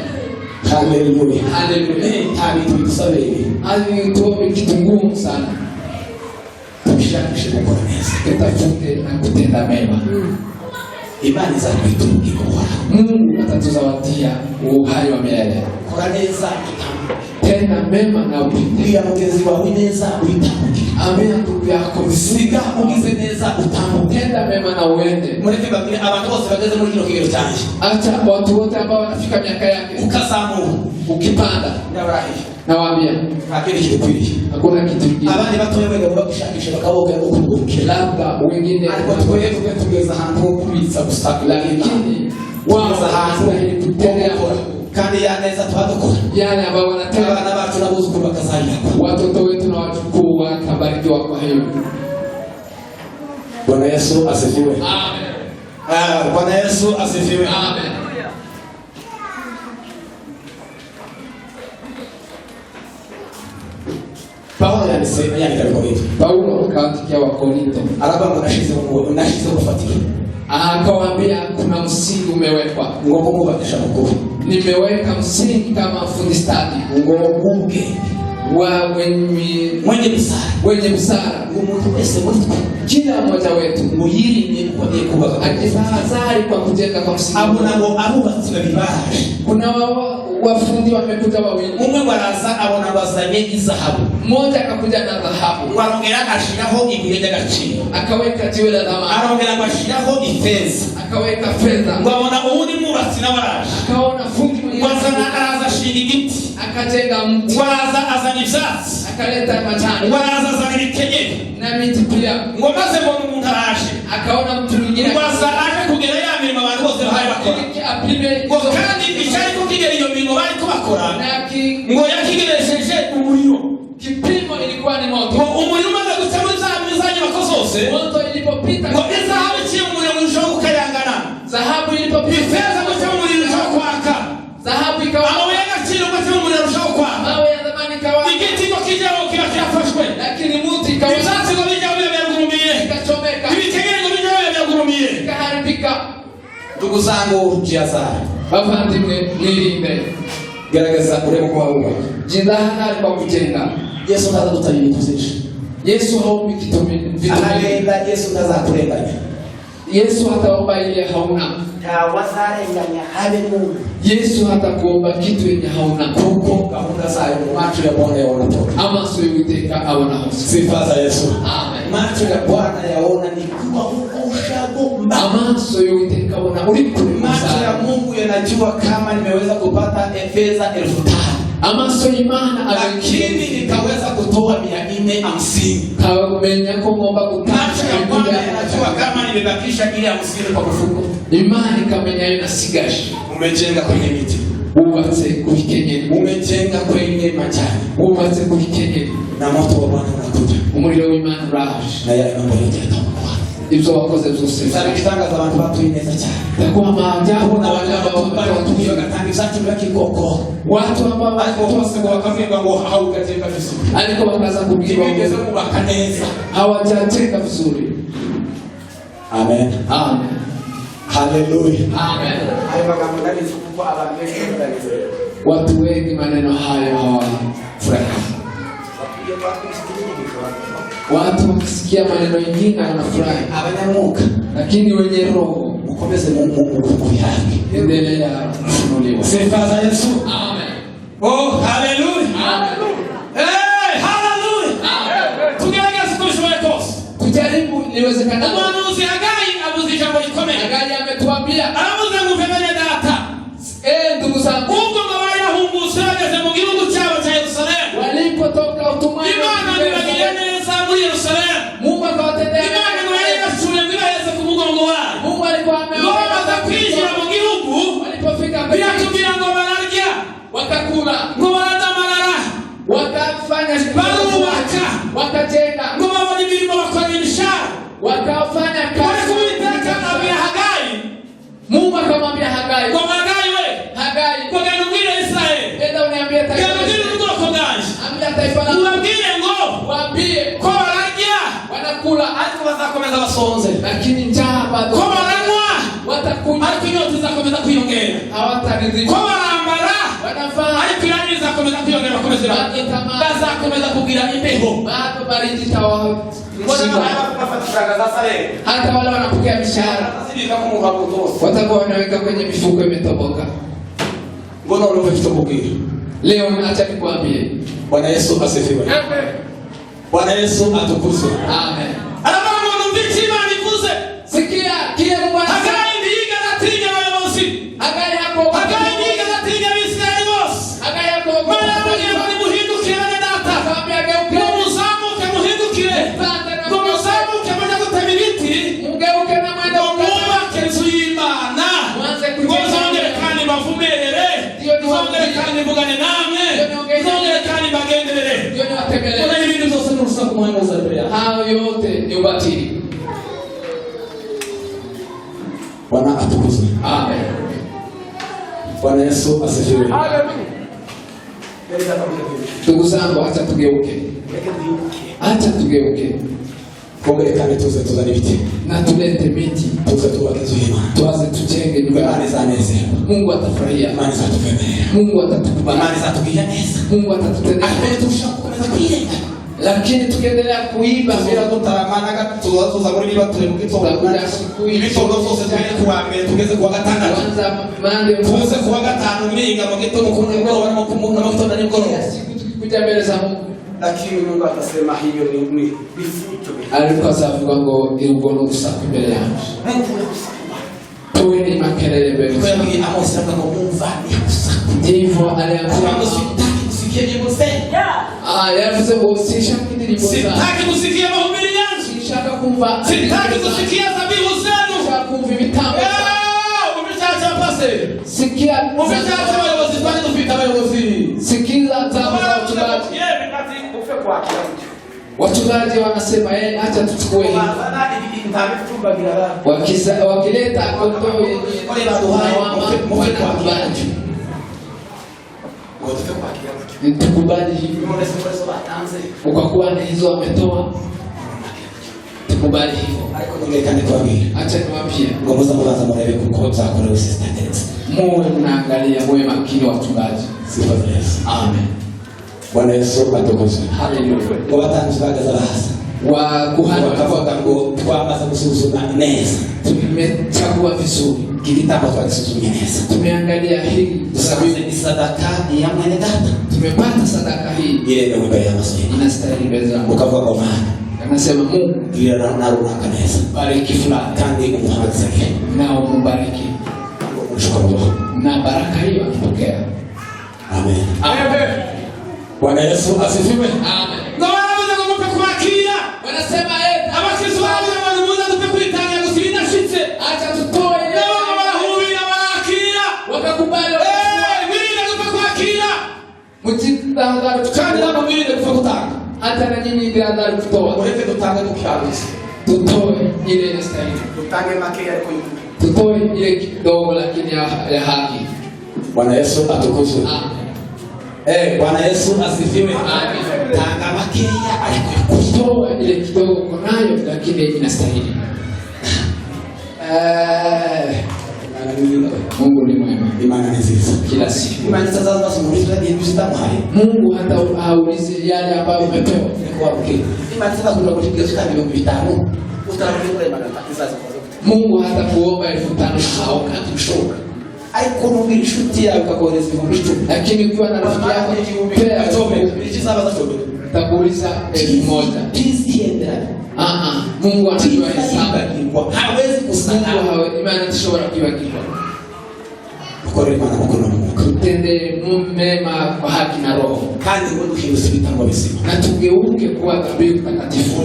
Haleluya. Haleluya. Nta bintu bidusabeye, Hali tuombe kitu ngumu sana. tubishakishe gukora neza. Tutafute na kutenda mema. Imana izatwita ubugingo buhoraho. Mungu atatuzawadia uhai wa milele. Kora neza utambuke, Tenda mema na upite. bwira mugenzi wawe neza utambuke, Amina ndugu yako. siga ugize neza utambuke. Tenda mema na uende. Mureke babwire abantu bose bageze muri kino kigero cyanjye, Acha watu wote ambao wanafika miaka yake, ukazamura, ukipanda, ndabarahiye, nawaambia nta kindi kidukwiriye. hakuna kitu kingine. Abandi batoya wenda bagishakisha bakabogera no kuruhukira, Labda wengine, ariko twebwe tugeze ahantu ho kubitsa gusa, lakini wao wanastahili kutendea kandi ya neza twadukora, yale ambao wanatenda. abana bacu n'abuzukuru bakazayakora. Watoto wetu na wajukuu watabarikiwa kwa hiyo. Bwana Yesu asifiwe. Amen. Bwana Yesu asifiwe. Amen. Paulo yandika Korinto, Paulo akawaandikia Wakorinto, aravuga ngo nashize urufatiro akawaambia kuna msingi umewekwa, ngo kumubakisha mukuru, nimeweka msingi kama fundi stadi ngo ubwenge wa wenye busara, umuntu wese muri twe kila mmoja wetu muyirinde kugiye kubaka, ajitahadhari kwa kujenga kwa msingi. abona ngo abubatsi babibaraje, Kuna wafundi wamekuja wawili, umwe baraza abona bazanye izahabu, mmoja akakuja na dhahabu, arongera ashiraho ibuye ry'agaciro, akaweka jiwe la thamani, arongera ashiraho ifeza, akaweka fedha, ngo abona uwundi mwubatsi n'abaraje, akaona fundi ngo mwingine araza ashinga igiti, akajenga mti, ngo azana ivyatsi, akaleta majani ngo azana ibikenyeri, na miti pia, ngo maze mbona umuntu araje, akaona mtu mwingine ngo aje kugera ya mirimo abantu bose bahari bakora, apime ngo kandi icyari kukigera iyo mirimo bari kubakora, na ngo yakigeresheje umuriro, kipimo ilikuwa ni moto. ngo umuriro umaze guca muri za nyubako zose, Moto ilipopita ngo izahabu ikiye umuriro mwisho wo gukayangana, zangu njia zao. bavandimwe mwirinde Gerageza urebe ko wawe. jindahana kwa kujenga. Yesu ndaza tutabimutuzisha. Yesu haombi kitu vitu. Anaenda Yesu ndaza kurenganya. Yesu hataomba ile hauna. wasarenganya habe Mungu. Yesu hatakuomba kitu yenye hauna. Kuko gahunda zayo macho ya Bwana yaona toka. Amaso y'Uwiteka abona hose. Sifa za Yesu. Amen. Macho ya Bwana yaona ni kuwa huko ushago mbali. Amaso y'Uwiteka abona uri kure. Macho ya Mungu yanajua kama nimeweza kupata fedha 5,000. Amaso y'Imana lakini nikaweza kutoa 450. Kamenya ko ngomba gutanga. Macho ya Bwana yanajua kama nimebakisha ile 50 kwa mfuko. Imani kamenya inasigaje. Umejenga kwenye miti. Ubatse kuhikenyeri. Umejenga kwenye majani. Ubatse kuhikenyeri. Na moto wa Bwana unakuja. Umuriro w'Imana uraje. Na yale mambo yote yatakuwa. Ibyo wakoze byose. Sasa kitangaza abantu batu ineza cyane. Takuwa maajabu na wale ambao watumiwa gatangiza cyangwa kikoko. Watu ambao bose ngo bakavuga ngo haugajenga vizuri. Aliko bakaza kubwira kibigeze kubaka neza. Hawajajenga vizuri. Amen. Amen. Hallelujah. Amen. Hayo magambo ndani sukuko abantu benshi ndanize. Watu wengi maneno hayo hawafurahi. Watu wakisikia maneno mengine wanafurahi. Abanyamuka lakini wenye roho ukomeze Mungu yake. Endelea kufunuliwa. Sifa za Yesu. Amen. Oh, hallelujah. Amen. Hallelujah. Amen. Tugerageze kushoboye kose. Kujaribu liwezekana. Umuhanuzi Hagai avuze ijambo rikomeye. Hagai ametuambia. Aravuze ngo mvemene data. Ndugu zangu. Ubwo ngabari yahungutse bageze mu gihugu cyabo cya Yerusalemu. Walipotoka utumwani. Imana ibagiriye neza muri Yerusalemu. Mungu akawatendea. Imana ngo yari yasuye ngo ibaheze ku mugongo wabo. Mungu alikuwa ameona. Bamaze kwinjira mu gihugu. Walipofika biratubwira ngo bararya. Wakakula. Ngo baradamarara. Wakafanya barubaka. Wakajenga. Ngo babona imirimo bakora imishahara. Wakafanya kazi. Uwiteka abwira Hagai. Mungu akamwambia Hagai. Ngo Hagai we. Hagai. Ngo genda ubwire Israeli. Enda uniambie taifa. Genda ubwire ubwoko bwanjye. Ambia taifa langu. Ubabwire ngo. Waambie. Ko bararya. Wanakula. Ariko bazakomeza basonze. Lakini njaa bado. Ko baranywa. Watakunywa. Ariko inyota izakomeza kwiyongera. Hawataridhika. Ko barambara. Wanafaa. Ariko irani izakomeza kwiyongera bakomeza. Bazakomeza kugira imbeho. Bado baridi tawa. Hata wale wanapokea mishahara watakuwa wanaweka kwenye mifuko imetoboka. Mbona unaweza kubwira? Leo acha nikwambie. Bwana Yesu asifiwe. Amen. Bwana Yesu atukuzwe. Amen. Arabana mumviki Imana ivuze. Sikia kile Mungu anasema. Hagai ndiga natinya abayobozi. Hagai hapo. Hagai ndiga natinya Abisirayeli bose. Hagai hapo. Mana yamugiye muri muhindukire bene data. Akamwambia geuke. Muzamuke muhindukire. Muzamuke mujye gutema ibiti. Mgeuke na mwende mwubake inzu y'Imana. Muzongere kandi bavumerere. Muzongere kandi mvugane namwe. Muzongere kandi bagenderere. Ndio ni watembelee. Kuna ibintu byose n'urusaku muhanuzi Biblia. Hayo yote ni ubatili. Bwana atukuzwe. Amen. Bwana Yesu asifiwe. Ndugu zangu acha tugeuke. Acha tugeuke. Kongere kandi tuze tuzane ibiti. Na tulete miti. Tuze tubake inzu y'Imana. Tuanze tujenge nyumba. Imana izanezerwa. Mungu atafurahia. Imana izatuvemera. Mungu atatukubali. Imana izatubwira neza. Mungu atatutendea. Tuzakomeza kwirenga. Lakini tukiendelea kuiba bila tutaramana tuza muri niba turi mu gitondo. Ibitondo zose turi kuwa mbere tugeze kuwa gatandatu. Kwanza mande tuze kuwa gatanu minga mu gitondo ku ngoro barimo kumuna mu gitondo n'ingoro. Siku tukikuja mbele za Mungu. Lakini Mungu atasema hiyo ni vifuto. Alikuwa sababu ngo irugono usafi mbele yangu. Tuwe ni makelele mbele. Kwa hiyo Amos akanga kumva ni usafi. Ndivyo aliambiwa kusikia nyimbo zenu. Yavuze ngo sishaka indirimbo zangu. Sitaki kusikia mahubiri yangu. Sishaka kumva. Sitaki kusikia dhabihu zenu. Sishaka kumva ibitambo. Umechacha pase. Sikia. Umechacha abayobozi twari dufite abayobozi. Sikiza zabo za wachungaji. Wachungaji wanasema acha tuchukue hii. Wakileta kondoo yenye tukubali hivi. Ukakuwa na hizo wametoa. tukubali hivyo. ariko ningekane kwabira Acha niwaambie, ngo muza mubanza murebe kuko byakorewe Sister Teresa. muwe mnaangalia, muwe makini wachungaji. Sifa za Yesu. Amen. Bwana Yesu atukuzwe. Hallelujah. Ngo batanze bagaza bahasa Wa kuhani bakavuga ngo twamaze gusuzuma neza tumechagua vizuri, igitambo twagisuzumye neza, tumeangalia hili tusabize ni sadaka ya mwene data, tumepata sadaka hii ile ndio mbele ya Masihi inastahili mbele za Mungu. ukavuga kwa maana Anasema Mungu ile na runaka neza bariki fulani kandi umuhabazi zake nao mubariki, shukuru. na baraka hiyo akipokea. Amen. Amen. Bwana Yesu asifiwe. Amen. Ngo baravuze ngo mupfe kubakira. Wanasema Abakristo bavuze ngo nimuze dupfe kwitangira gusa ibidashitse. acha tutoe ile, Nabo barahurira barakira. wakakubali. Mwirinde dupfe kubakira. Mujitahadhari Kandi nabo mwirinde dupfe gutanga. hata na nyinyi jitahadhari kutoa, Mureke dutange dukiranuze. tutoe ile inastahili, Dutange makeya ariko yumve. tutoe ile kidogo lakini ya haki. Bwana Yesu atukuzwe. Amen. Bwana Yesu asifiwe. Amen. Tanga makeya ariko Kutoa ile kidogo kunayo lakini inastahili. Mungu ni mwema imana ni nziza. kila siku. Imana sasa basimuliza ibintu zitamuhaye. Mungu hata aulize yale ambayo umepewa. Kwa okay. Imana sasa kuna kujipiga sukari milioni 5. Utarabura imana izaza kwa Mungu hata kuomba 5,000 haukati mshoka. Ariko numbira inshuti yawe ukakohereza ibihumbi 10. Lakini ukiwa na rafiki yako pea Ikizaba zashobora. takuuliza 1,000. Tiziendera. Mungu anajua hesabu. Hawezi kusahau. Mungu imana tishobora kwibagirwa. Ukore Imana mkono Mungu. Tutende mema kwa haki na roho. Kandi ngo duhindutse ibitambo bizima. Na tugeuke kuwa dhabihu takatifu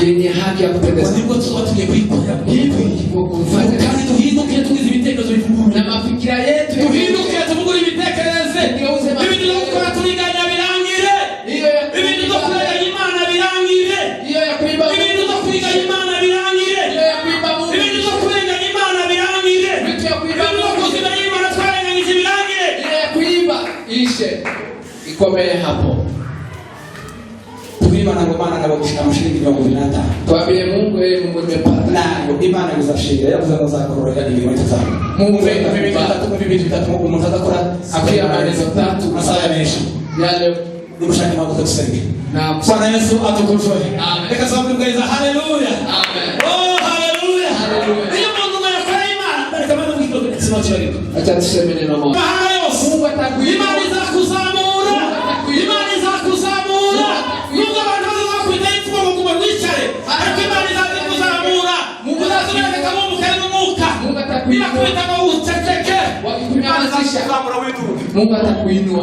yenye haki ya kupendeza. Niko tuwa tulikwikora. Hivyo kufanya Kandi duhinduke tugize ibitekerezo bivuga. na mafikira yetu Duhinduke tuvugure ibitekereze. Tugeuze Ibintu byo gukora turiganya birangire. hiyo ya Ibintu byo kurega Imana birangire. hiyo ya kuimba Ibintu byo kuriganya Imana birangire. hiyo ya kuimba Mungu Ibintu byo kurega Imana birangire. vitu ya kuimba Ibintu byo Mungu kuzina Imana twarenganyije birangire. hiyo ya kuimba ishe ikomee hapo. Tuimana ngo Imana nabagushika mushiringi 25. Tuambie Mungu, Mungu nimepata. Nayo Imana izashira yavuze ngo zakorora ibintu bitatu. Mungu Bibiri bitatu umuntu azakora akwiye maneno 3 masaya menshi. yale Nimushake mabuto tusenge. na Bwana Yesu atukuzwe. Amen. Reka sababu mgaiza haleluya. Amen. Oh, haleluya. Haleluya. Iyo muntu yakora Imana, bareka bana mwiko sima cyari. Acha tuseme neno moja. Bahara yose. Mungu atakuinua. Imana izakuzamura. Imana izakuzamura. Nubwo abantu bazakwita ipfuko ngo kuba wicare, ariko Imana izakuzamura. Mungu azakubera kama umukare n'umwuka. Mungu atakuinua. Birakubita ngo uceceke. Wakikunyamazisha kuzamura widuke. Mungu atakuinua.